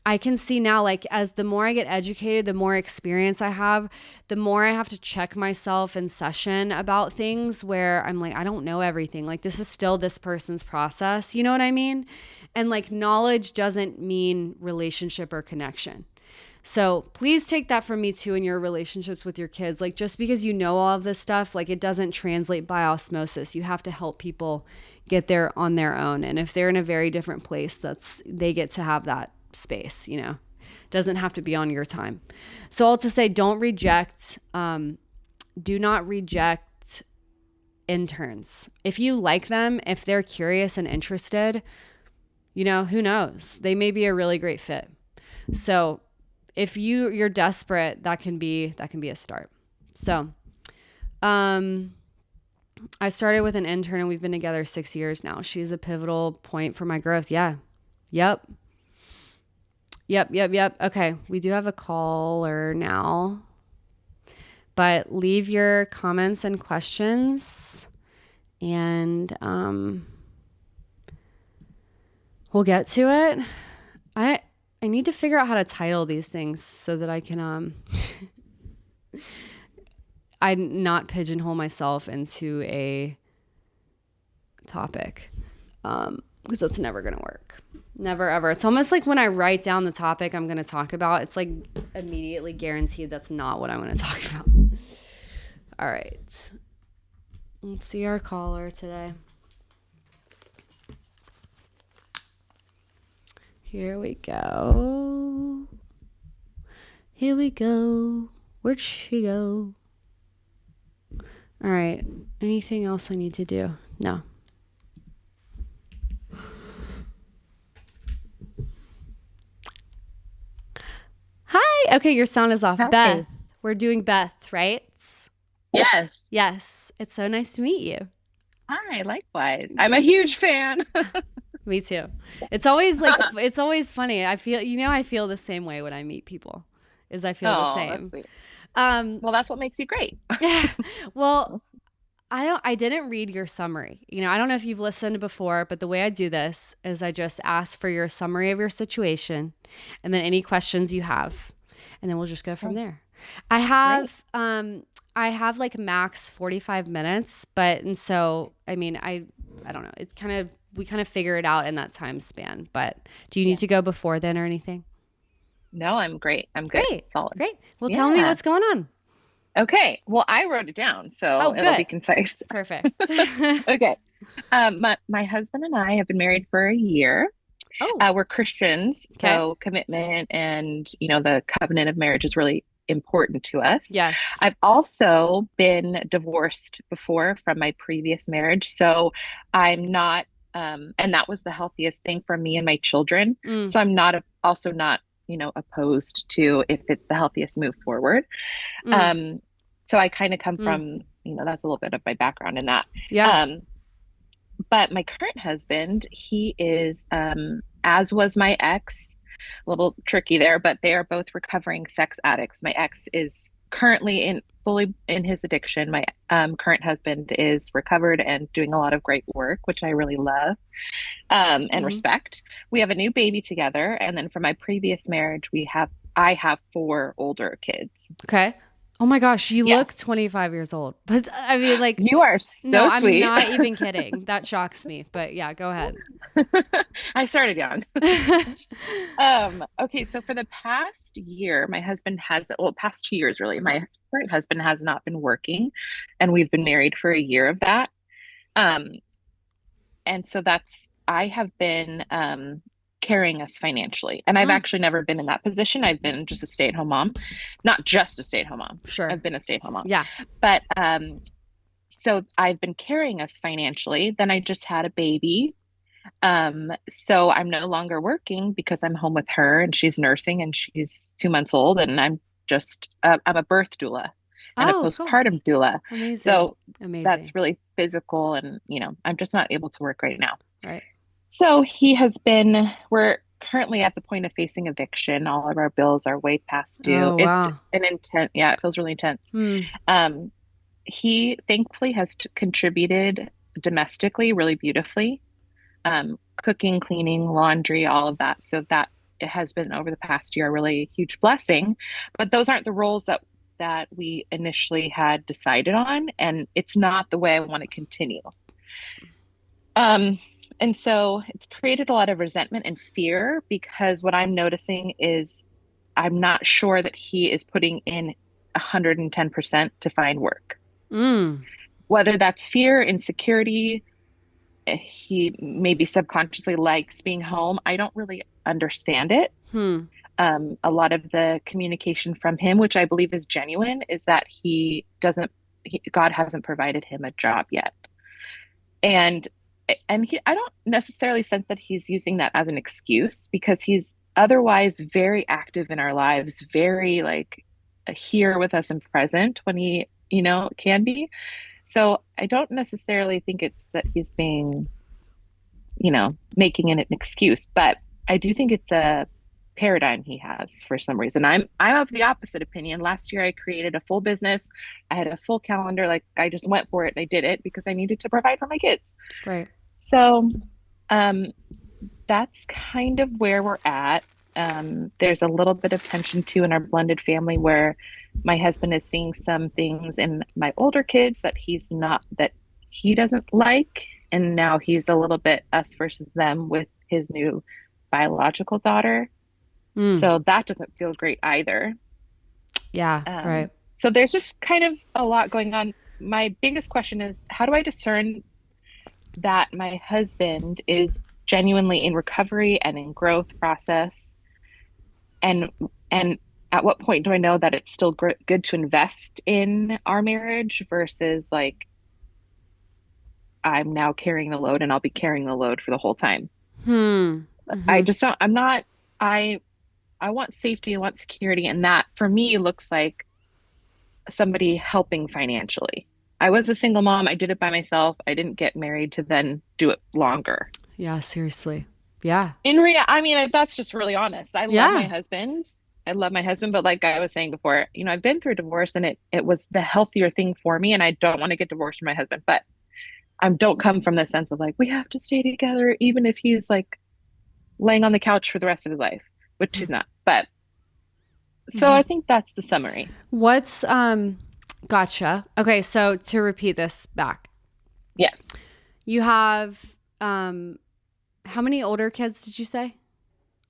I can see now, like, as the more I get educated, the more experience I have, the more I have to check myself in session about things where I'm like, I don't know everything. Like, this is still this person's process. You know what I mean? And like, knowledge doesn't mean relationship or connection. So please take that from me too in your relationships with your kids. Like, just because you know all of this stuff, like, it doesn't translate by osmosis. You have to help people get there on their own. And if they're in a very different place, they get to have that space, you know. Doesn't have to be on your time. So all to say, do not reject interns. If you like them, if they're curious and interested, you know, who knows? They may be a really great fit. So if you're desperate, that can be a start. So I started with an intern and we've been together 6 years now. She's a pivotal point for my growth. Yeah. Yep. Okay. We do have a caller now, but leave your comments and questions and we'll get to it. I need to figure out how to title these things so that I can I not pigeonhole myself into a topic. Because that's never going to work. Never, ever. It's almost like when I write down the topic I'm going to talk about, it's like immediately guaranteed that's not what I'm going to talk about. All right. Let's see our caller today. Here we go. Here we go. Where'd she go? All right. Anything else I need to do? No. Hi. Okay, your sound is off. Hi. Beth. We're doing Beth, right? Yes. Yes. It's so nice to meet you. Hi, likewise. I'm a huge fan. Me too. It's always like it's always funny. I feel I feel the same way when I meet people. I feel the Oh, same. that's sweet. Well, that's what makes you great. Well, I didn't read your summary. I don't know if you've listened before, but the way I do this is I just ask for your summary of your situation and then any questions you have. And then we'll just go from there. I have like max 45 minutes, and so I don't know. It's we kind of figure it out in that time span. But do you need to go before then or anything? No, I'm great. I'm good. Great. Solid. Great. Well, tell me what's going on. Okay. Well, I wrote it down, so it'll be concise. Perfect. Okay. My husband and I have been married for a year. Oh. We're Christians, so commitment and, the covenant of marriage is really important to us. Yes. I've also been divorced before from my previous marriage, so I'm not, and that was the healthiest thing for me and my children. So I'm not opposed to if it's the healthiest move forward. So I kind of come from, that's a little bit of my background in that. Yeah. But my current husband, he is, as was my ex, a little tricky there, but they are both recovering sex addicts. My ex is currently fully in his addiction. My current husband is recovered and doing a lot of great work, which I really love and respect. We have a new baby together. And then from my previous marriage, I have 4 older kids. Okay. Oh my gosh, you look 25 years old. But I mean, like, you are so sweet. I'm not even kidding. That shocks me. But yeah, go ahead. I started young. Okay, so for the past year, my husband past 2 years really, my current husband has not been working, and we've been married for a year of that. And so I have been carrying us financially. And I've actually never been in that position. I've been just a stay-at-home mom. Not just a stay-at-home mom. Sure. I've been a stay-at-home mom. Yeah. But so I've been carrying us financially. Then I just had a baby. So I'm no longer working because I'm home with her and she's nursing and she's 2 months old, and I'm a birth doula and a postpartum doula. Amazing. So that's really physical, and I'm just not able to work right now. Right. So we're currently at the point of facing eviction. All of our bills are way past due. Oh, wow. It feels really intense. He thankfully has contributed domestically really beautifully, cooking, cleaning, laundry, all of that. So that it has been over the past year a really huge blessing. But those aren't the roles that we initially had decided on, and it's not the way I want to continue. And so it's created a lot of resentment and fear, because what I'm noticing is I'm not sure that he is putting in 110% to find work. Whether that's fear, insecurity, he maybe subconsciously likes being home. I don't really understand it. A lot of the communication from him, which I believe is genuine, is that God hasn't provided him a job yet. And I don't necessarily sense that he's using that as an excuse, because he's otherwise very active in our lives, very like here with us and present when he, can be. So I don't necessarily think it's that he's being, making it an excuse, but I do think it's a paradigm he has for some reason. I'm of the opposite opinion. Last year I created a full business. I had a full calendar. Like, I just went for it and I did it because I needed to provide for my kids. Right. So that's kind of where we're at. There's a little bit of tension too in our blended family where my husband is seeing some things in my older kids that he doesn't like. And now he's a little bit us versus them with his new biological daughter. Mm. So that doesn't feel great either. Yeah, Um, right. so there's just kind of a lot going on. My biggest question is, how do I discern that my husband is genuinely in recovery and in growth process? And at what point do I know that it's still good to invest in our marriage versus like I'm now carrying the load and I'll be carrying the load for the whole time? Hmm. I Mm-hmm. just don't, I'm not, I want safety, I want security, and that for me looks like somebody helping financially. I was a single mom. I did it by myself. I didn't get married to then do it longer. Yeah, seriously. Yeah. I mean, that's just really honest. I love my Yeah. husband. I love my husband, but like I was saying before, I've been through a divorce and it was the healthier thing for me, and I don't want to get divorced from my husband, but I don't come from the sense of like we have to stay together even if he's like laying on the couch for the rest of his life, which he's not. But so Mm-hmm. I think that's the summary. What's gotcha. Okay, so to repeat this back. Yes. You have how many older kids did you say?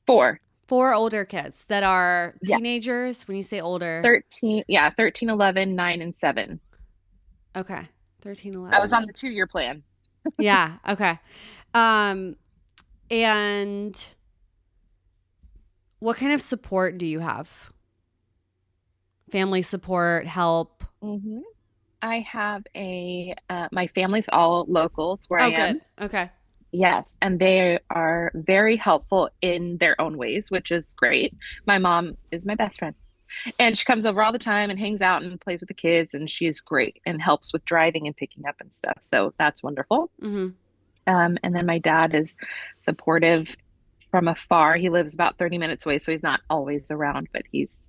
4. 4 older kids that are Yes. teenagers. When you say older, 13, yeah, 13, 11, 9, and 7. okay, 13, I was 11. on the 2-year plan. Yeah, okay. Um, and what kind of support do you have? Family support, help? Hmm. I have my family's all local to where I Oh, good. am. Okay. Yes, and they are very helpful in their own ways, which is great. My mom is my best friend, and she comes over all the time and hangs out and plays with the kids, and she is great and helps with driving and picking up and stuff. So that's wonderful. Mm-hmm. And then my dad is supportive from afar. He lives about 30 minutes away, so he's not always around, but he's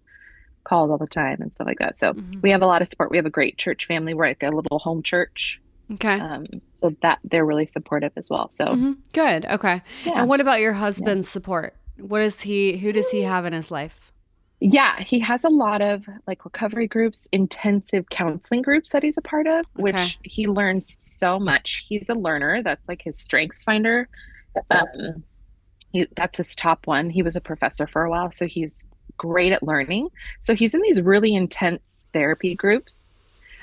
called all the time and stuff like that. So Mm-hmm. we have a lot of support. We have a great church family. We're like a little home church. Okay. So that they're really supportive as well. So Mm-hmm. Good. Okay. yeah, And what about your yeah. husband's support? Who does he have in his life? Yeah, he has a lot of like recovery groups, intensive counseling groups that he's a part of, Okay. which he learns so much. He's a learner. That's like his strengths finder. Um, that's his top one. He was a professor for a while, so he's great at learning. So he's in these really intense therapy groups,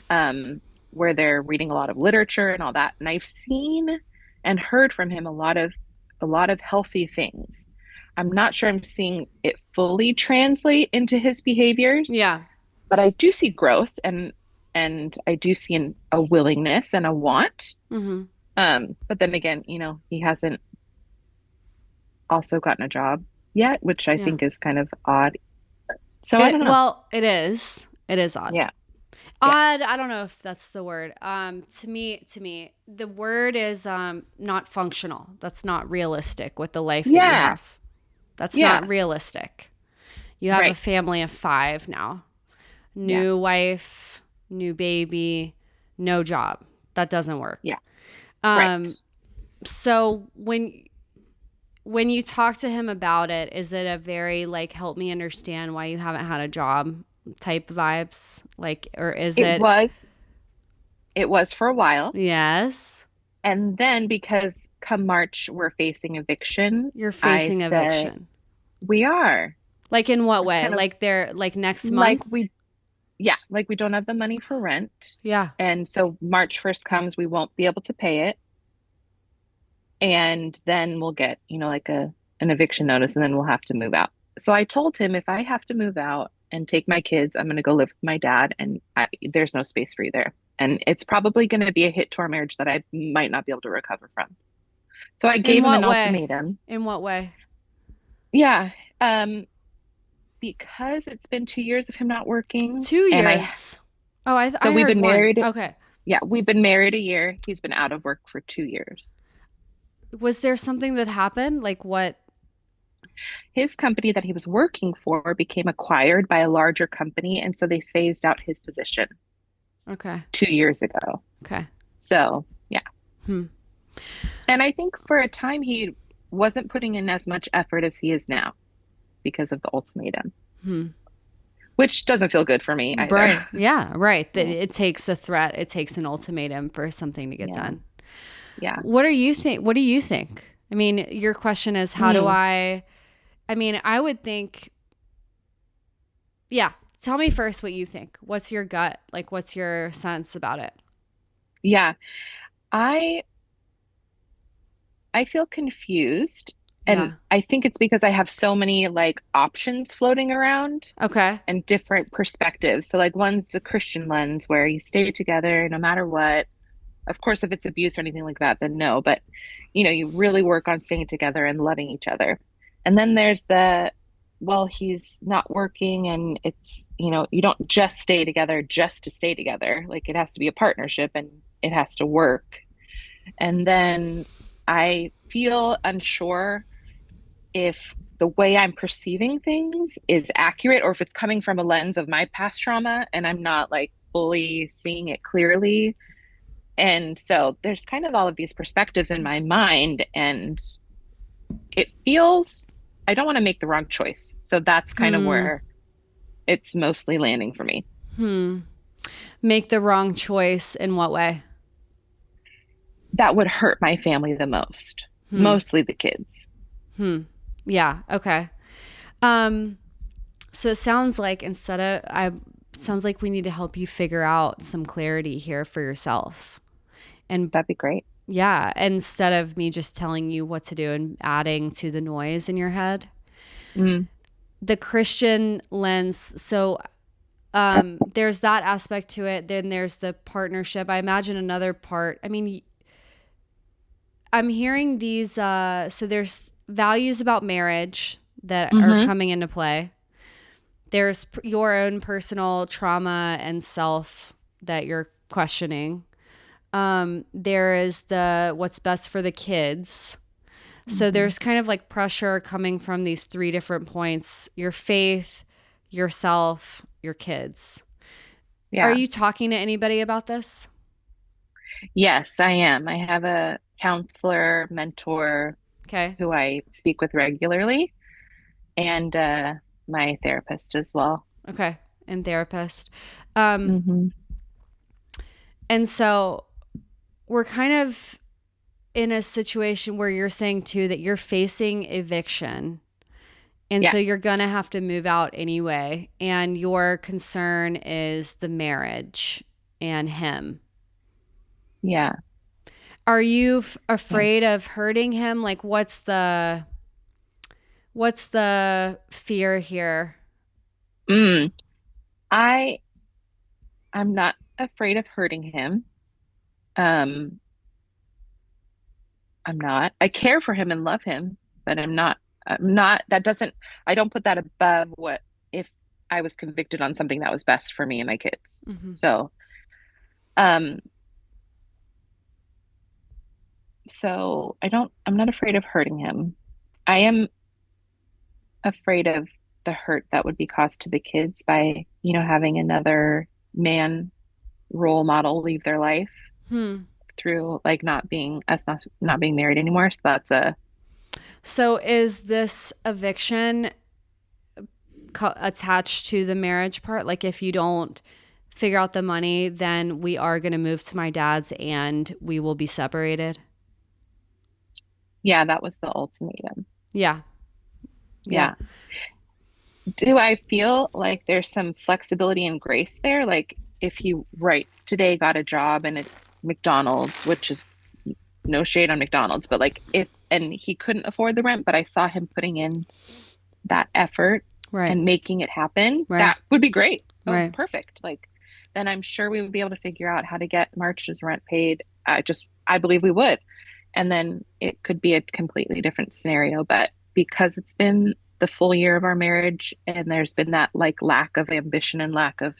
where they're reading a lot of literature and all that. And I've seen and heard from him a lot of healthy things. I'm not sure I'm seeing it fully translate into his behaviors, Yeah. but I do see growth and I do see a willingness and a want. Mm-hmm. But then again, he hasn't also gotten a job yet, which I Yeah. think is kind of odd. So I don't know. Well, it is. It is odd. Yeah. Yeah. Odd. I don't know if that's the word. To me, the word is not functional. That's not realistic with the life that you Yeah. have. That's Yeah. not realistic. You have a Right. family of 5 now. Yeah. New wife, new baby, no job. That doesn't work. Yeah. Um, Right. So when you talk to him about it, is it a very like help me understand why you haven't had a job type vibes? Like, or is It it was for a while. yes, And then because come March we're facing eviction, you're I facing said, eviction? we are. Like in what It's way? kind of Like they're like next like month? like we don't have the money for rent. Yeah. And so March 1st comes, we won't be able to pay it. And then we'll get, like an eviction notice and then we'll have to move out. So I told him if I have to move out and take my kids, I'm going to go live with my dad and there's no space for you there. And it's probably going to be a hit to our marriage that I might not be able to recover from. So I In gave him what an way? ultimatum. In what way? Yeah. Because it's been 2 years of him not working 2 and years. Oh, I so we've heard been 1. married. Okay. Yeah, we've been married a year. He's been out of work for 2 years. Was there something that happened? Like what? His company that he was working for became acquired by a larger company, and so they phased out his position Okay. 2 years ago. Okay. So, yeah. Hmm. And I think for a time he wasn't putting in as much effort as he is now. because of the ultimatum, Hmm. which doesn't feel good for me either. Right. Yeah. Right. That Yeah. it takes a threat. It takes an ultimatum for something to get Yeah. done. Yeah. What do you think? What do you think? I mean, your question is, how do Mm. I mean, I would think, yeah. Tell me first what you think. What's your gut? Like, what's your sense about it? Yeah. I I feel confused, and Yeah. I think it's because I have so many like options floating around Okay. and different perspectives. So like one's the Christian lens where you stay together no matter what. Of course, if it's abuse or anything like that, then no. But you really work on staying together and loving each other. And then there's well, he's not working, and you don't just stay together just to stay together. Like it has to be a partnership and it has to work. And then I feel unsure if the way I'm perceiving things is accurate or if it's coming from a lens of my past trauma and I'm not like fully seeing it clearly. And so there's kind of all of these perspectives in my mind, and it feels I don't want to make the wrong choice. So that's kind of Hmm. where it's mostly landing for me. Hmm. Make the wrong choice in what way? That would hurt my family the most, Hmm. mostly the kids. Hmm. Yeah. Okay. Um, so it sounds like sounds like we need to help you figure out some clarity here for yourself. And That'd be great. yeah, instead of me just telling you what to do and adding to the noise in your head. Mm, The Christian lens, so there's that aspect to it. Then there's the partnership. I imagine another part. I mean, I'm hearing these so there's values about marriage that are hmm. coming into play. There's your own personal trauma and self that you're questioning. There is the what's best for the kids. So Hmm. there's kind of like pressure coming from these three different points: your faith, yourself, your kids. Are Yeah. you talking to anybody about this? Yes, I am. I have a counselor, mentor Okay. who I speak with regularly, and my therapist as well. Okay. And therapist. Um, Hmm. and so we're kind of in a situation where you're saying too that you're facing eviction. And Yeah. so you're going to have to move out anyway. And your concern is the marriage and him. Yeah. Are you Yeah. afraid of hurting him? Like what's the fear here? Mm. I I'm not afraid of hurting him. Um, I'm not. I care for him and love him, but that doesn't I don't put that above what if I was convicted on something that was best for me and my kids. Hmm. So, um, I'm not afraid of hurting him. I am afraid of the hurt that would be caused to the kids by, having another man role model leave their life Hmm. through like not being married anymore. So that's a So is this eviction attached to the marriage part? Like if you don't figure out the money, then we are going to move to my dad's and we will be separated. yeah, that was the ultimatum. Yeah. Yeah. Yeah. Do I feel like there's some flexibility and grace there? Like if he right today got a job and it's McDonald's, which is no shade on McDonald's, but like if and he couldn't afford the rent, but I saw him putting in that effort Right. and making it happen, Right. that would be great. Oh, Right. perfect. Like then I'm sure we would be able to figure out how to get March's rent paid. I believe we would. And then it could be a completely different scenario. But because it's been the full year of our marriage and there's been that like lack of ambition and lack of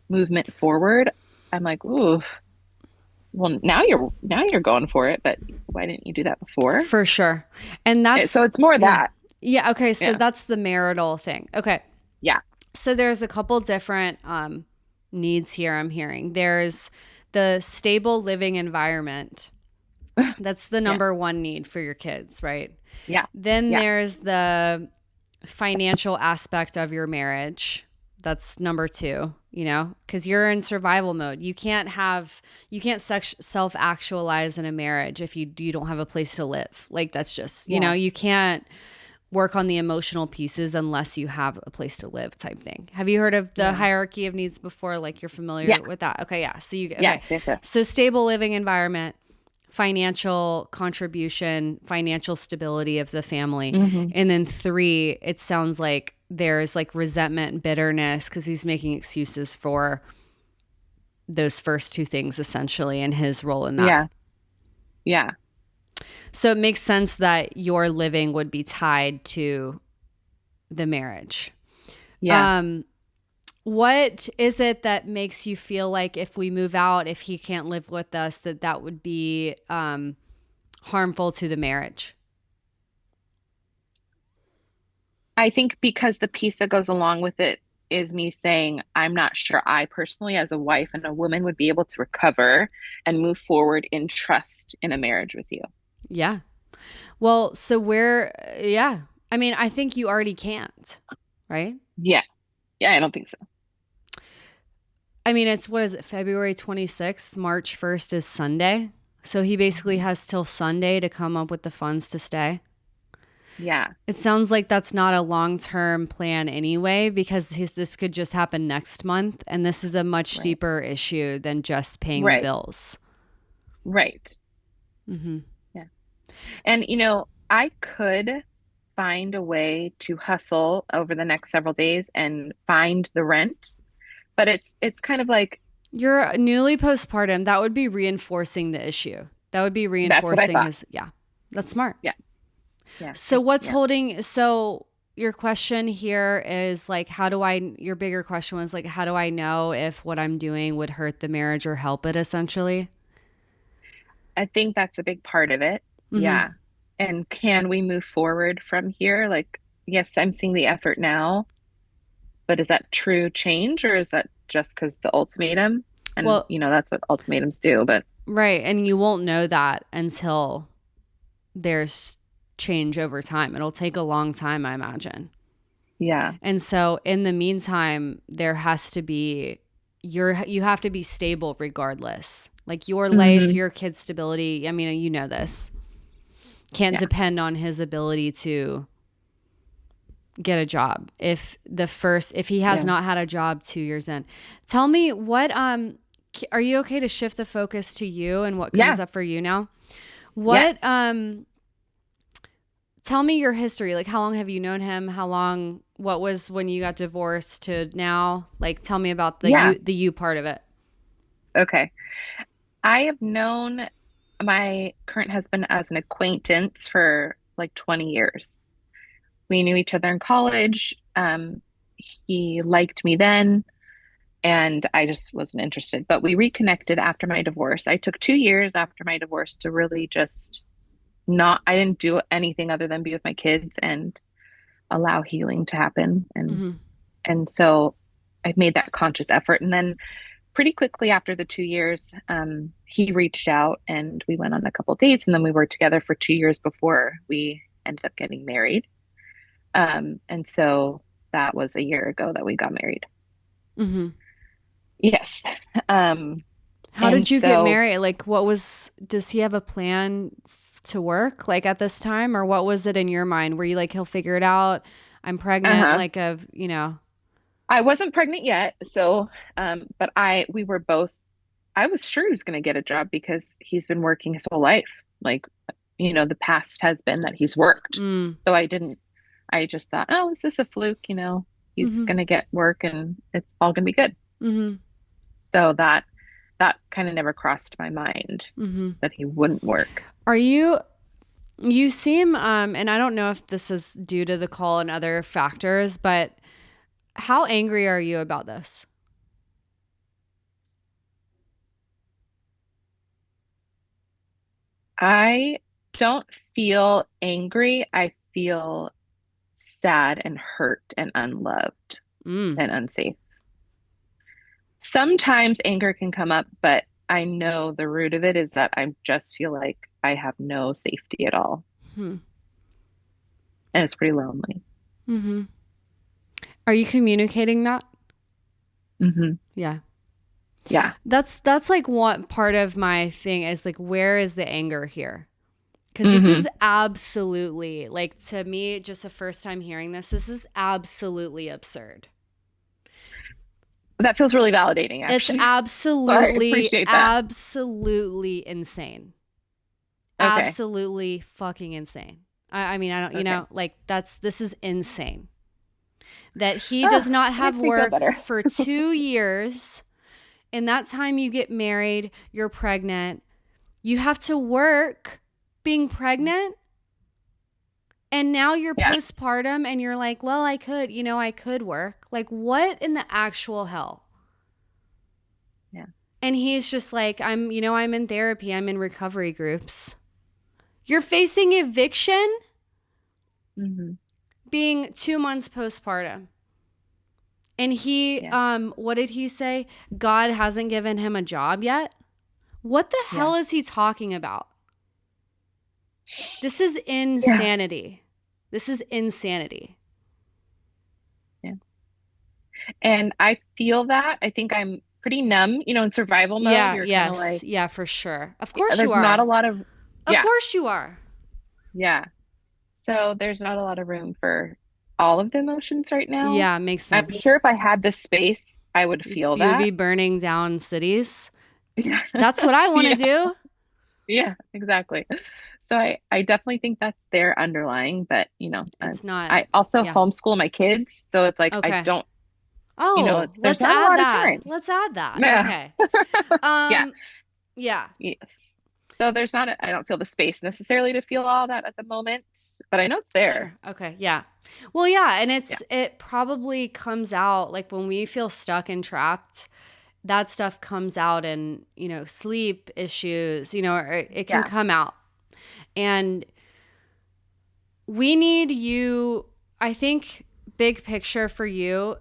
movement forward, I'm like, ooh, well now you're going for it, but why didn't you do that before? For sure. And that's, So it's more yeah. that. Yeah. Okay. So Yeah. that's the marital thing. Okay. Yeah. So there's a couple different needs here I'm hearing. There's the stable living environment. That's the Yeah. number one need for your kids, right? Yeah. Then Yeah. there's the financial aspect of your marriage. That's number two, you know, because you're in survival mode. You can't self actualize in a marriage if you don't have a place to live. Like that's just, you know, Yeah. you can't work on the emotional pieces unless you have a place to live type thing. Have you heard of the Yeah. hierarchy of needs before? Like you're Yeah. familiar with that? Okay. Yeah. Okay. Yes, yes, yes. So stable living environment, financial contribution, financial stability of the family. Hmm. And then three, it sounds like there's like resentment and bitterness because he's making excuses for those first two things essentially and his role in that. Yeah. Yeah. So it makes sense that your living would be tied to the marriage. Yeah. What is it that makes you feel like if we move out, if he can't live with us, that would be harmful to the marriage? I think because the piece that goes along with it is me saying, I'm not sure I personally, as a wife and a woman, would be able to recover and move forward in trust in a marriage with you. Yeah. Well, so yeah. I mean, I think you already can't, right? Yeah. Yeah, I don't think so. I mean, what is it, February 26th? March 1st is Sunday. So he basically has till Sunday to come up with the funds to stay. Yeah. It sounds like that's not a long-term plan anyway, because this could just happen next month. And this is a much Right. deeper issue than just paying the Right. bills. Right. Mm-hmm. Yeah. And, I could find a way to hustle over the next several days and find the rent, but it's kind of like You're newly postpartum. That would be reinforcing the issue. That would be that's what I reinforcing thought. yeah, that's smart. Yeah. Yeah. So Yeah. so your question here is like, your bigger question was like, how do I know if what I'm doing would hurt the marriage or help it essentially? I think that's a big part of it. Mm-hmm. Yeah. And can we move forward from here? Like, yes, I'm seeing the effort now, but is that true change or is that just because the ultimatum? And, Well, that's what ultimatums do. But right. And you won't know that until there's change over time. It'll take a long time, I imagine. yeah. And so in the meantime, there has to be you have to be stable regardless. Like your life, Hmm. your kid's stability, I mean, you know this. Can't Yeah. depend on his ability to get a job. If he has Yeah. not had a job 2 years in. Tell me what are you okay to shift the focus to you and what comes Yeah. up for you now? What Yes. Tell me your history. Like, how long have you known him? What was when you got divorced to now? Like, tell me about Yeah. the you part of it. Okay. I have known my current husband as an acquaintance for like 20 years. We knew each other in college. He liked me then, and I just wasn't interested. But we reconnected after my divorce. I took 2 years after my divorce to really just I didn't do anything other than be with my kids and allow healing to happen. Mm-hmm. And so I made that conscious effort. And then pretty quickly after the 2 years, he reached out and we went on a couple dates, and then we were together for 2 years before we ended up getting married. And so that was a year ago that we got married. Mm-hmm. Yes. Um, How and did you get so, married? Like, does he have a plan to work like at this time, or what was it in your mind? Were you like, he'll figure it out? I'm pregnant, uh-huh. like I wasn't pregnant yet. So, but we were both, I was sure he was going to get a job because he's been working his whole life. Like, the past has been that he's worked. mm, So I just thought, oh, is this a fluke? He's mm-hmm, going to get work and it's all going to be good. mm-hmm, So that kind of never crossed my mind mm-hmm. that he wouldn't work. You seem, and I don't know if this is due to the call and other factors, but how angry are you about this? I don't feel angry. I feel sad and hurt and unloved Mm, and unsafe. Sometimes anger can come up, but I know the root of it is that I just feel like I have no safety at all. hmm. And it's pretty lonely. Mm-hmm. Are you communicating that? Hmm. Yeah. Yeah. That's like one part of my thing is like, where is the anger here? Because this Hmm. is absolutely, like, to me, just the first time hearing this is absolutely absurd. That feels really validating, It's actually. So I absolutely, appreciate that. absolutely insane. Okay. Absolutely fucking insane. I mean, I don't, Okay. like, this is insane. That he does Ah, not that have makes me feel work better. for 2 years. In that time, you get married, you're pregnant, you have to work being pregnant. And now you're Yeah. postpartum and you're like, well, I could work. Like, what in the actual hell? Yeah. And he's just like, I'm in therapy, I'm in recovery groups. You're facing eviction Hmm. being 2 months postpartum. And Yeah. what did he say? God hasn't given him a job yet. What the Yeah. hell is he talking about? This is Yeah. insanity. This is insanity. Yeah. And I feel that. I think I'm pretty numb, in survival mode. Yeah, You're kind of yes. like, Yeah, for sure. Of course you there's not a are. lot of, Of yeah. course you are. Yeah. So there's not a lot of room for all of the emotions right now. Yeah, makes I'm sense. sure if I had the space, I would feel You would be that. burning down cities. Yeah. That's what I want to Yeah. do. Yeah, exactly. So I definitely think that's there underlying, but It's not. I also Yeah. homeschool my kids, so it's like I Okay. don't, Oh, there's let's not a add lot of that. time. Let's add that. Yeah. Okay. Yeah. Yeah. Yes. So there's not I don't feel the space necessarily to feel all that at the moment, but I know it's there. Sure. Okay. Yeah. Well, yeah, and Yeah. it probably comes out like when we feel stuck and trapped, that stuff comes out in, sleep issues, or it can Yeah. come out. And we need you, I think, big picture for you,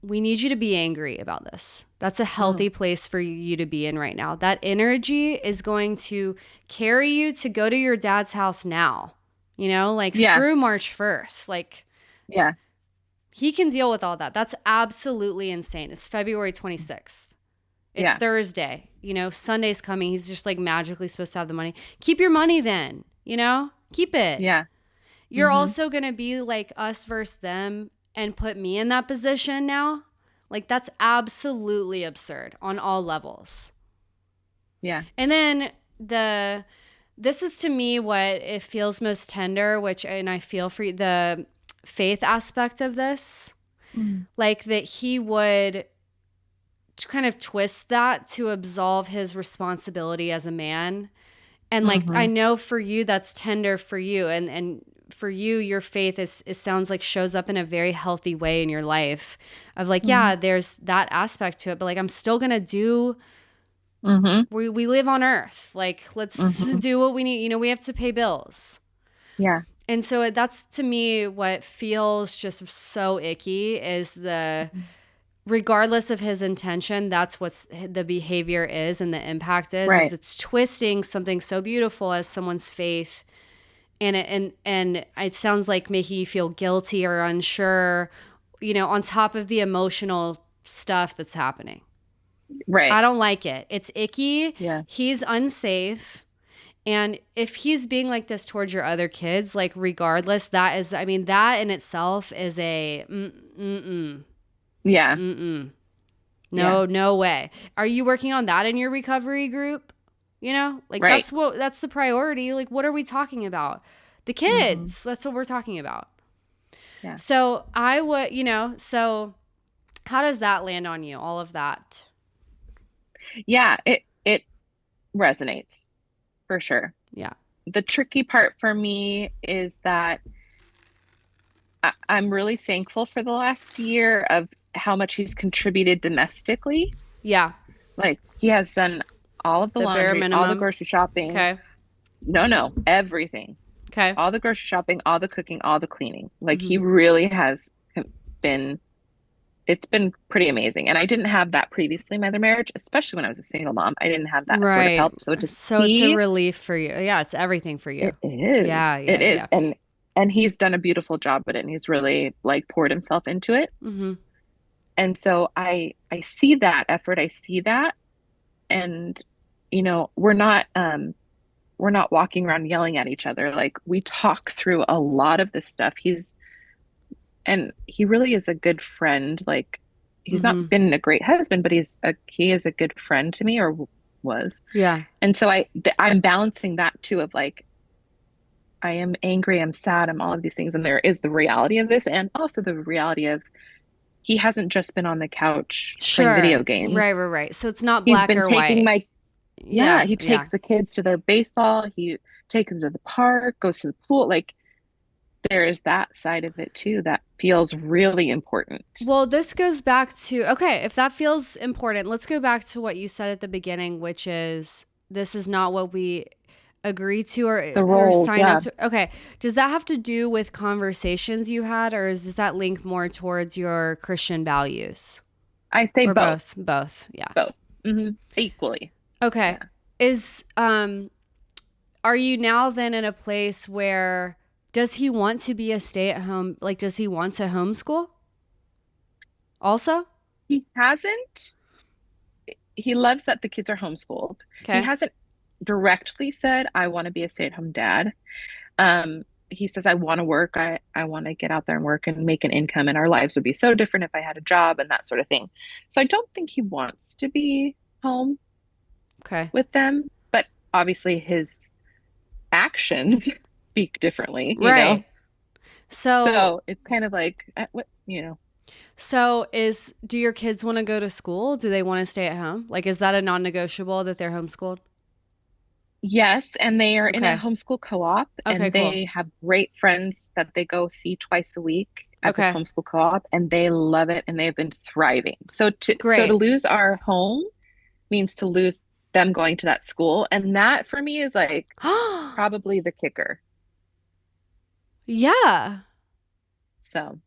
we need you to be angry about this. That's a Mm. healthy place for you to be in right now. That energy is going to carry you to go to your dad's house now. Like, Yeah. screw March 1st. Like, Yeah. he can deal with all that. That's absolutely insane. It's February 26th. It's Yeah. Thursday. Sunday's coming. He's just like magically supposed to have the money. Keep your money then, keep it. Yeah. You're Hmm. also going to be like us versus them and put me in that position now. Like, that's absolutely absurd on all levels. Yeah. And then this is to me what it feels most tender, and I feel for you, the faith aspect of this, Mm. like that he would kind of twist that to absolve his responsibility as a man. And like, I Hmm. know for you, that's tender for you. And for you, your faith sounds like shows up in a very healthy way in your life of like, Hmm. yeah, there's that aspect to it, but like, I'm still going to do, Hmm. we live on earth. Like, let's Hmm. do what we need. We have to pay bills. Yeah. And so that's to me what feels just so icky is Mhm. regardless of his intention, that's what's the behavior is and the impact is Right. it's twisting something so beautiful as someone's faith, and it sounds like making you feel guilty or unsure, on top of the emotional stuff that's happening. Right. I don't like it. It's icky. Yeah. He's unsafe. And if he's being like this towards your other kids, like regardless, that in itself is a mm-mm. Yeah. Mm-mm. Yeah. No, no way. Are you working on that in your recovery group? Like Right. that's the priority. Like, what are we talking about? The Hmm. kids. That's what we're talking about. Yeah. So I would, so how does that land on you? All of that. Yeah. It resonates for sure. Yeah. The tricky part for me is that I'm really thankful for the last year of how much he's contributed domestically. Yeah. Like he has done all of the The bare laundry, all the minimum. grocery shopping. Okay. No, no, everything. Okay. All the grocery shopping, all the cooking, all the cleaning. Like Mm-hmm. he really has been, it's been pretty amazing. And I didn't have that previously in my other marriage, especially when I was a single mom. I didn't have that sort of Right. help. So to So it's a see relief for you. Yeah, it's everything for you. it is, Yeah, yeah, it is. yeah. And And he's done a beautiful job at it, and he's really like poured himself into it. Mm-hmm. And so I see that effort, I see that, and we're not walking around yelling at each other. Like we talk through a lot of this stuff. And he really is a good friend. Like he's Mm-hmm. not been a great husband, but he is a good friend to me, or was. Yeah. And so I'm balancing that too, of like I am angry, I'm sad, I'm all of these things, and there is the reality of this, and also the reality of he hasn't just been on the couch playing Sure. video Right, games. right, right. So it's not He's black been or taking white. my Yeah, Yeah, he yeah. takes the kids to their baseball, he takes them to the park, goes to the pool. Like there is that side of it too that feels really important. Well, this goes back to, okay, if that feels important, let's go back to what you said at the beginning, which is this is not what we agree to The or roles, signed up yeah. to. Okay. Does that have to do with conversations you had, or does that link more towards your Christian values? I say Or both, both? Both. Yeah. both. Equally. Okay. Yeah. Is are you now then in a place where does he want to be a stay-at-home, like does he want to homeschool also? He hasn't, he loves that the kids are homeschooled. He Okay. hasn't directly said, I want to be a stay-at-home dad. He says, I want to work. I want to get out there and work and make an income, and our lives would be so different if I had a job and that sort of thing. So I don't think he wants to be home Okay. with them, but obviously his actions speak differently, you know? Right. So So it's kind of like, what, do your kids want to go to school? Do they want to stay at home? Like, is that a non-negotiable that they're homeschooled? yes, and they are in a Okay. homeschool co-op, Okay, and cool. they have great friends that they go see twice a week at this Okay. homeschool co-op, and they love it, and they've been thriving. So to Great. lose our home means to lose them going to that school, and that for me is like probably the kicker. Yeah. So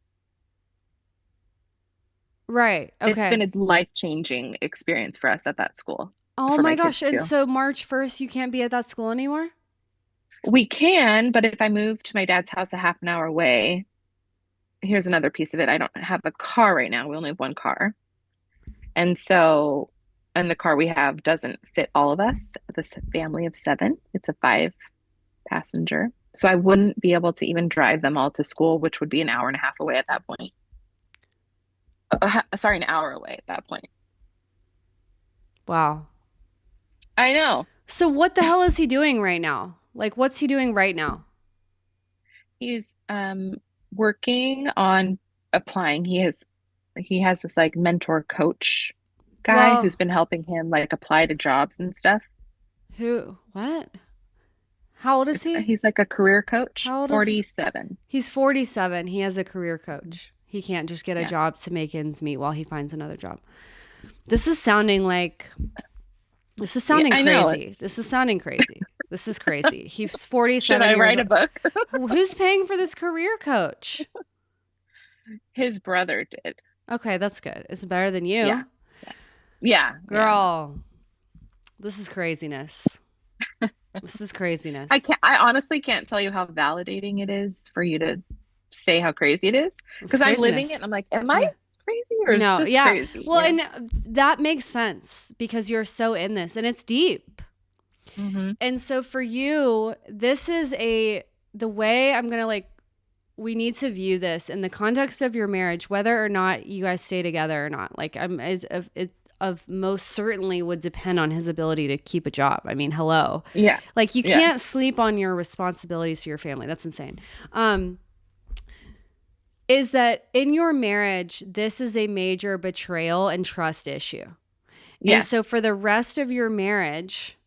Right. it's Okay. been a life-changing experience for us at that school, Oh for my my gosh. kids And too. so March 1st, you can't be at that school anymore? We can, but if I move to my dad's house a half an hour away, here's another piece of it. I don't have a car right now. We only have one car. And so, and the car we have doesn't fit all of us, this family of seven. It's a 5 passenger. So I wouldn't be able to even drive them all to school, which would be an hour and a half away at that point. Sorry, an hour away at that point. Wow. I know. So what the hell is he doing right now? Like, what's he doing right now? He's working on applying. He has this like mentor coach guy Well, who's been helping him like apply to jobs and stuff. what? How old is It's he? he's like a career coach, How old is 47. He's 47. He has a career coach. He can't just get a Yeah. job to make ends meet while he finds another job. This is sounding like This is Yeah, sounding I know. crazy. This is sounding crazy. This is crazy. He's Should 47 I years write a old. book? Who's paying for this career coach? His brother did. Okay, that's good. It's better than you. Yeah. Yeah. Girl, this is craziness. This is craziness. I honestly can't tell you how validating it is for you to say how crazy it is, It's because I'm living craziness. it and I'm like, am I Yeah. crazy or is No, this yeah. crazy? Well, and that makes sense because you're so in this and it's deep. Mm-hmm. And so for you, this is the way I'm going to we need to view this in the context of your marriage, whether or not you guys stay together or not. Like it of most certainly would depend on his ability to keep a job. I mean, hello. Yeah. Like you Yeah. can't sleep on your responsibilities to your family. That's insane. Is that in your marriage, this is a major betrayal and trust issue. Yes. And so for the rest of your marriage,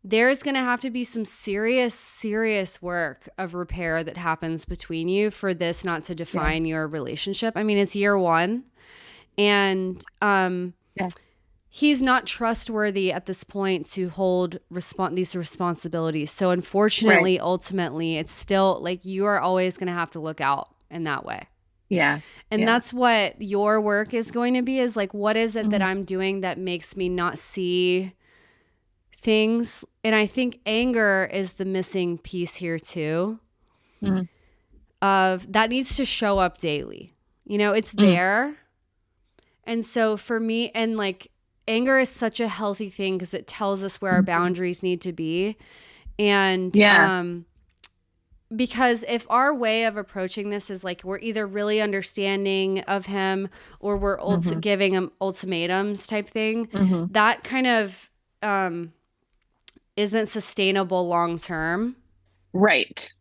there's going to have to be some serious work of repair that happens between you for this not to define your relationship. I mean, it's year one and he's not trustworthy at this point to hold these responsibilities. So unfortunately, ultimately, it's still like you are always going to have to look out in that way. Yeah. And that's what your work is going to be, is like, what is it that Mhm. I'm doing that makes me not see things? And I think anger is the missing piece here too. Mhm. of that needs to show up daily. You know, it's there. And so for me, and like anger is such a healthy thing because it tells us where our boundaries need to be. And because if our way of approaching this is like we're either really understanding of him or we're giving him ultimatums type thing, that kind of isn't sustainable long term. Right.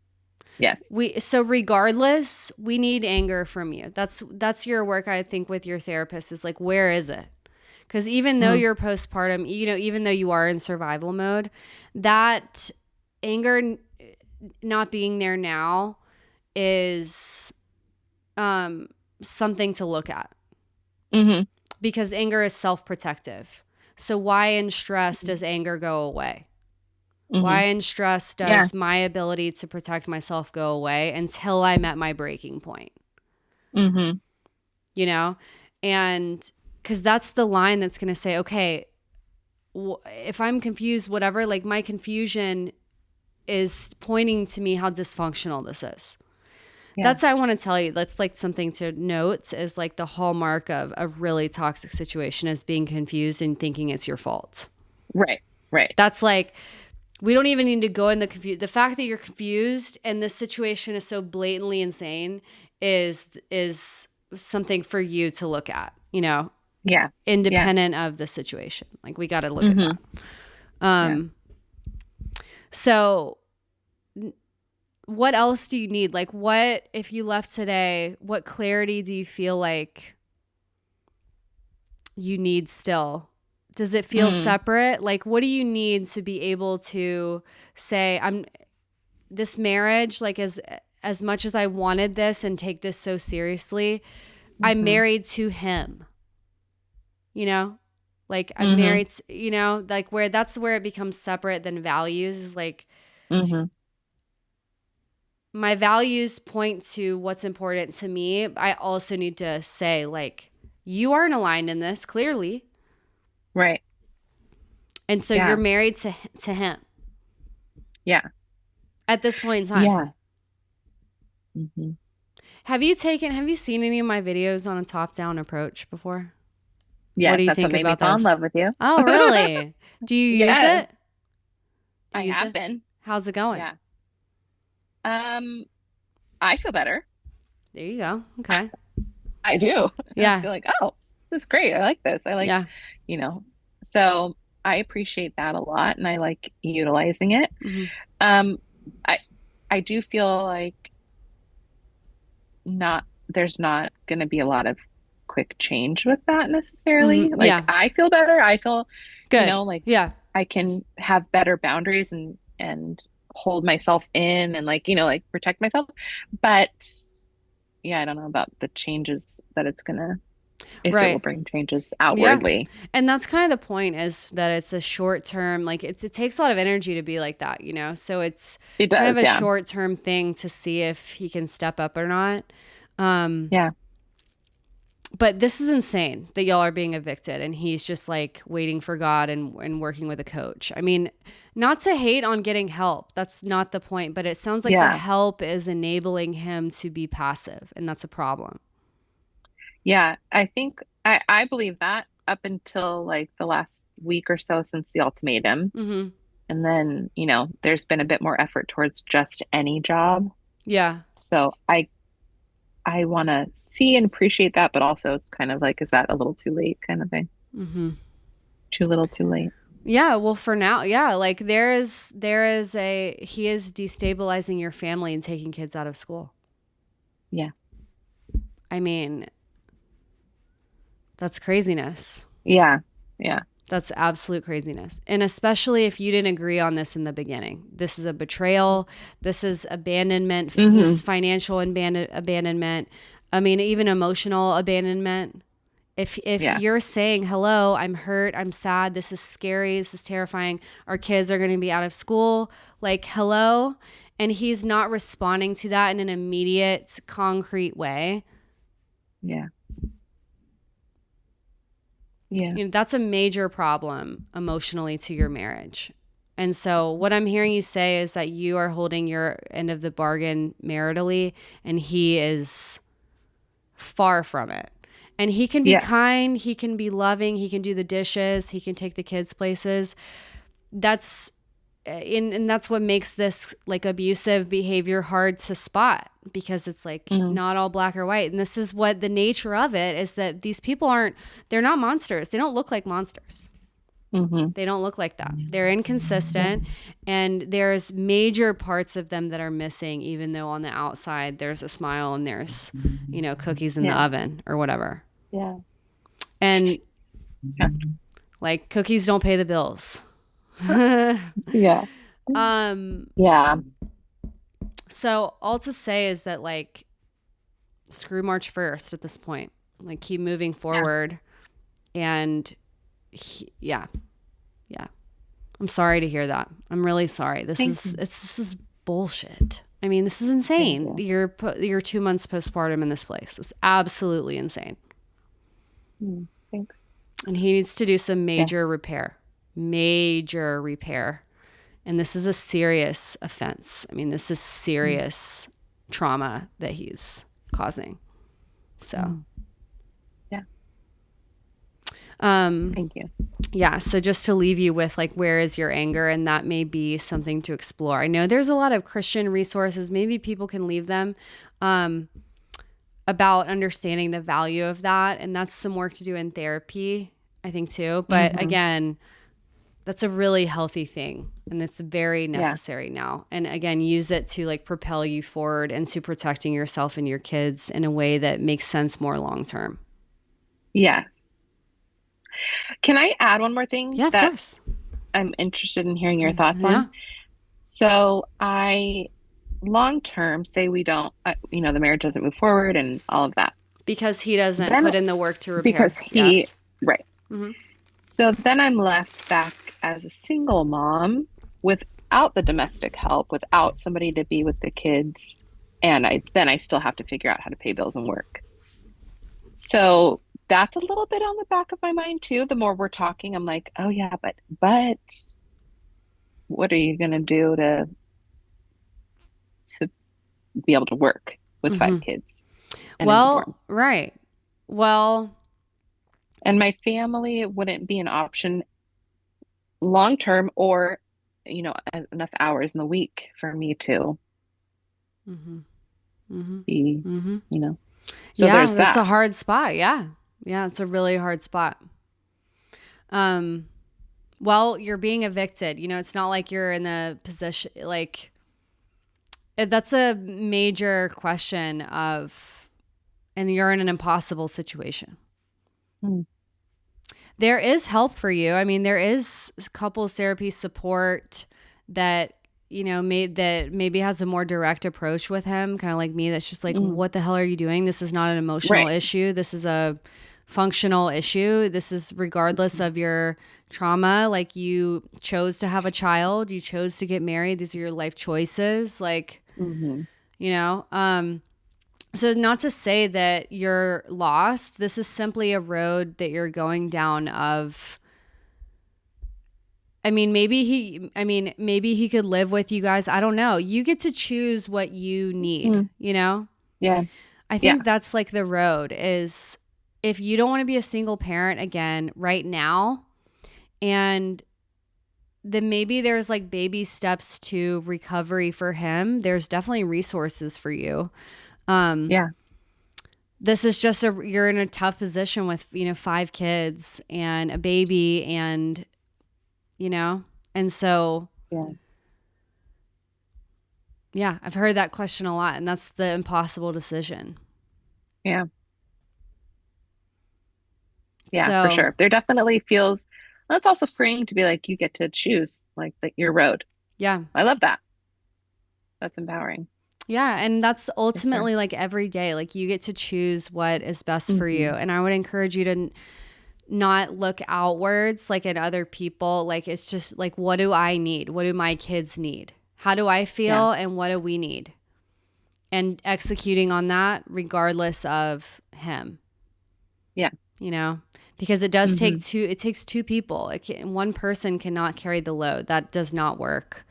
Yes. So regardless, we need anger from you. That's your work, I think, with your therapist is like, where is it? Because even though you're postpartum, you know, even though you are in survival mode, that anger not being there now is something to look at. Because anger is self-protective. So why in stress does anger go away? Why in stress does my ability to protect myself go away until I'm at my breaking point? You know? And because that's the line that's going to say, okay, if I'm confused, whatever, like my confusion is pointing to me how dysfunctional this is. That's what I want to tell you. That's like something to note is like the hallmark of a really toxic situation is being confused and thinking it's your fault. Right. That's like, we don't even need to go in the confused. The fact that you're confused and this situation is so blatantly insane is something for you to look at, you know? Yeah. Independent of the situation. Like we got to look at that. So what else do you need? Like what, if you left today, what clarity do you feel like you need still? Does it feel separate? Like what do you need to be able to say, this marriage, like as much as I wanted this and take this so seriously, I'm married to him. You know, like I'm married, you know, like that's where it becomes separate than values is like my values point to what's important to me. I also need to say like, you aren't aligned in this clearly. Right. And so you're married to him. Yeah. At this point in time. Yeah. Have you seen any of my videos on a top-down approach before? Yes, what do you that's think what made about me fall in those? love with you. Oh, really? Do you use it? I have been. How's it going? Yeah. I feel better. There you go. Okay. I do. Yeah. I feel like, oh, this is great. I like this. I like, you know, so I appreciate that a lot and I like utilizing it. I do feel like there's not going to be a lot of quick change with that necessarily. Like I feel better. I feel good. You know, like I can have better boundaries and hold myself in and like, you know, like protect myself. But yeah, I don't know about the changes that it's gonna, if it will bring changes outwardly. Yeah. And that's kind of the point is that it's a short term, like it takes a lot of energy to be like that, you know? So it does, kind of a short term thing to see if he can step up or not. But this is insane that y'all are being evicted and he's just like waiting for God and working with a coach. I mean, not to hate on getting help. That's not the point, but it sounds like the help is enabling him to be passive and that's a problem. Yeah, I think I believe that up until like the last week or so since the ultimatum. And then, you know, there's been a bit more effort towards just any job. Yeah. So I want to see and appreciate that, but also it's kind of like, is that a little too late kind of thing? Too little, too late. Yeah. Well, for now, like he is destabilizing your family and taking kids out of school. Yeah. I mean, that's craziness. Yeah. Yeah. That's absolute craziness. And especially if you didn't agree on this in the beginning. This is a betrayal. This is abandonment. This is financial abandonment. I mean, even emotional abandonment. If you're saying, hello, I'm hurt, I'm sad, this is scary, this is terrifying, our kids are going to be out of school, like, hello, and he's not responding to that in an immediate, concrete way. Yeah. Yeah. You know, that's a major problem emotionally to your marriage. And so what I'm hearing you say is that you are holding your end of the bargain maritally, and he is far from it. And he can be Yes. kind, he can be loving, he can do the dishes, he can take the kids places. That's and that's what makes this like abusive behavior hard to spot, because it's like not all black or white. And this is what the nature of it is, that these people they're not monsters. They don't look like monsters. They don't look like that. They're inconsistent, and there's major parts of them that are missing, even though on the outside there's a smile and there's, cookies in the oven or whatever. Yeah. And like, cookies don't pay the bills. Yeah. Yeah. So all to say is that, like, screw March 1st at this point. Like, keep moving forward. And yeah. I'm sorry to hear that. I'm really sorry. This is bullshit. I mean, this is insane. You're 2 months postpartum in this place. It's absolutely insane. Thanks. And he needs to do some major repair. Major repair. And this is a serious offense. I mean, this is serious trauma that he's causing. So, thank you. Yeah. So just to leave you with, like, where is your anger? And that may be something to explore. I know there's a lot of Christian resources. Maybe people can leave them about understanding the value of that. And that's some work to do in therapy, I think, too. But again, that's a really healthy thing, and it's very necessary now. And again, use it to, like, propel you forward into protecting yourself and your kids in a way that makes sense more long term. Yes. Can I add one more thing? Yeah, of course. I'm interested in hearing your thoughts on. So long term, say we don't, the marriage doesn't move forward and all of that. Because he doesn't put in the work to repair. Because right. So then I'm left back as a single mom without the domestic help, without somebody to be with the kids. And I still have to figure out how to pay bills and work. So that's a little bit on the back of my mind too. The more we're talking, I'm like, oh yeah, but what are you going to do to be able to work with 5 kids? Well, right. Well, and my family wouldn't be an option long term, or, enough hours in the week for me to be, So yeah, that's a hard spot. Yeah. Yeah, it's a really hard spot. Well, you're being evicted. It's not like you're in the position, like, that's a major question and you're in an impossible situation. There is help for you. I mean, there is couples therapy support that, maybe has a more direct approach with him, kind of like me, that's just like, what the hell are you doing? This is not an emotional issue. This is a functional issue. This is regardless of your trauma. Like, you chose to have a child. You chose to get married. These are your life choices. Like, so not to say that you're lost. This is simply a road that you're going down of, maybe he could live with you guys. I don't know. You get to choose what you need, Yeah. I think that's like the road is, if you don't want to be a single parent again right now, and then maybe there's like baby steps to recovery for him. There's definitely resources for you. This is just you're in a tough position with, 5 kids and a baby, and, and so, yeah, I've heard that question a lot, and that's the impossible decision. Yeah, for sure. There definitely feels, well, it's also freeing to be like, you get to choose like your road. Yeah. I love that. That's empowering. Yeah. And that's ultimately like every day, like, you get to choose what is best for you. And I would encourage you to not look outwards, like at other people. Like, it's just like, what do I need? What do my kids need? How do I feel? And what do we need? And executing on that regardless of him. Yeah. because it does take two. It takes two people. One person cannot carry the load. That does not work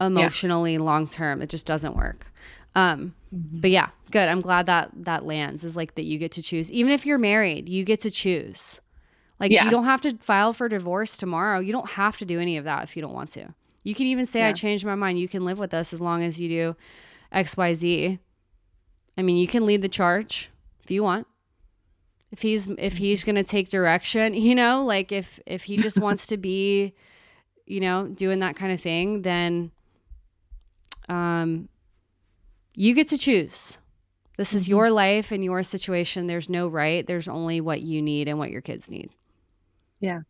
emotionally long term. It just doesn't work. But yeah, good. I'm glad that lands, is like that you get to choose. Even if you're married, you get to choose. Like you don't have to file for divorce tomorrow. You don't have to do any of that if you don't want to. You can even say, I changed my mind. You can live with us as long as you do X, Y, Z. I mean, you can lead the charge if you want. If he's going to take direction, like if he just wants to be, doing that kind of thing, then you get to choose. This is your life and your situation. There's no right. There's only what you need and what your kids need. Yeah.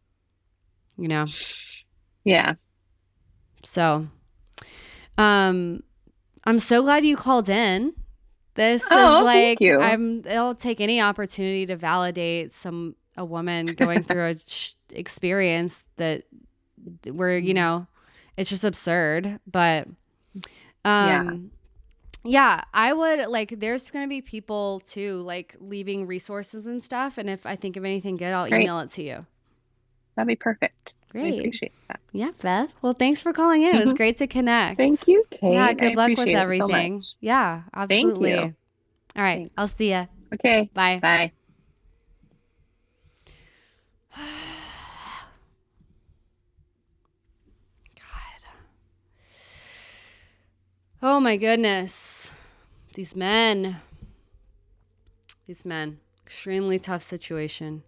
Yeah. So, I'm so glad you called in. This is like, I'll take any opportunity to validate a woman going through a experience that where, it's just absurd. But, yeah, I would like, there's going to be people too, like leaving resources and stuff. And if I think of anything good, I'll email it to you. That'd be perfect. Great. I appreciate that. Yeah, Beth. Well, thanks for calling in. It was great to connect. Thank you, Kate. Yeah, good luck with everything. So yeah, absolutely. Thank you. All right. Thanks. I'll see ya. Okay. Bye. Bye. God. Oh my goodness. These men. Extremely tough situation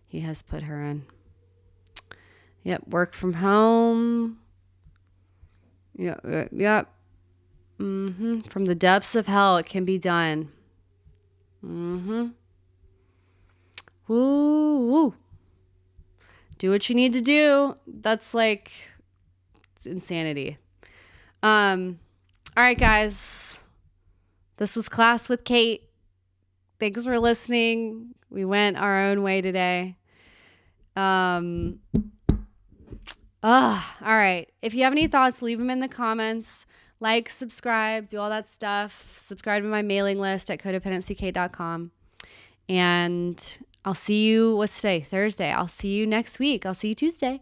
he has put her in. Yep. Work from home. Yep. From the depths of hell, it can be done. Woo. Do what you need to do. That's like insanity. All right, guys. This was Class with Kate. Thanks for listening. We went our own way today. All right. If you have any thoughts, leave them in the comments. Like, subscribe, do all that stuff. Subscribe to my mailing list at codependencyk.com. And I'll see you, what's today? Thursday. I'll see you next week. I'll see you Tuesday.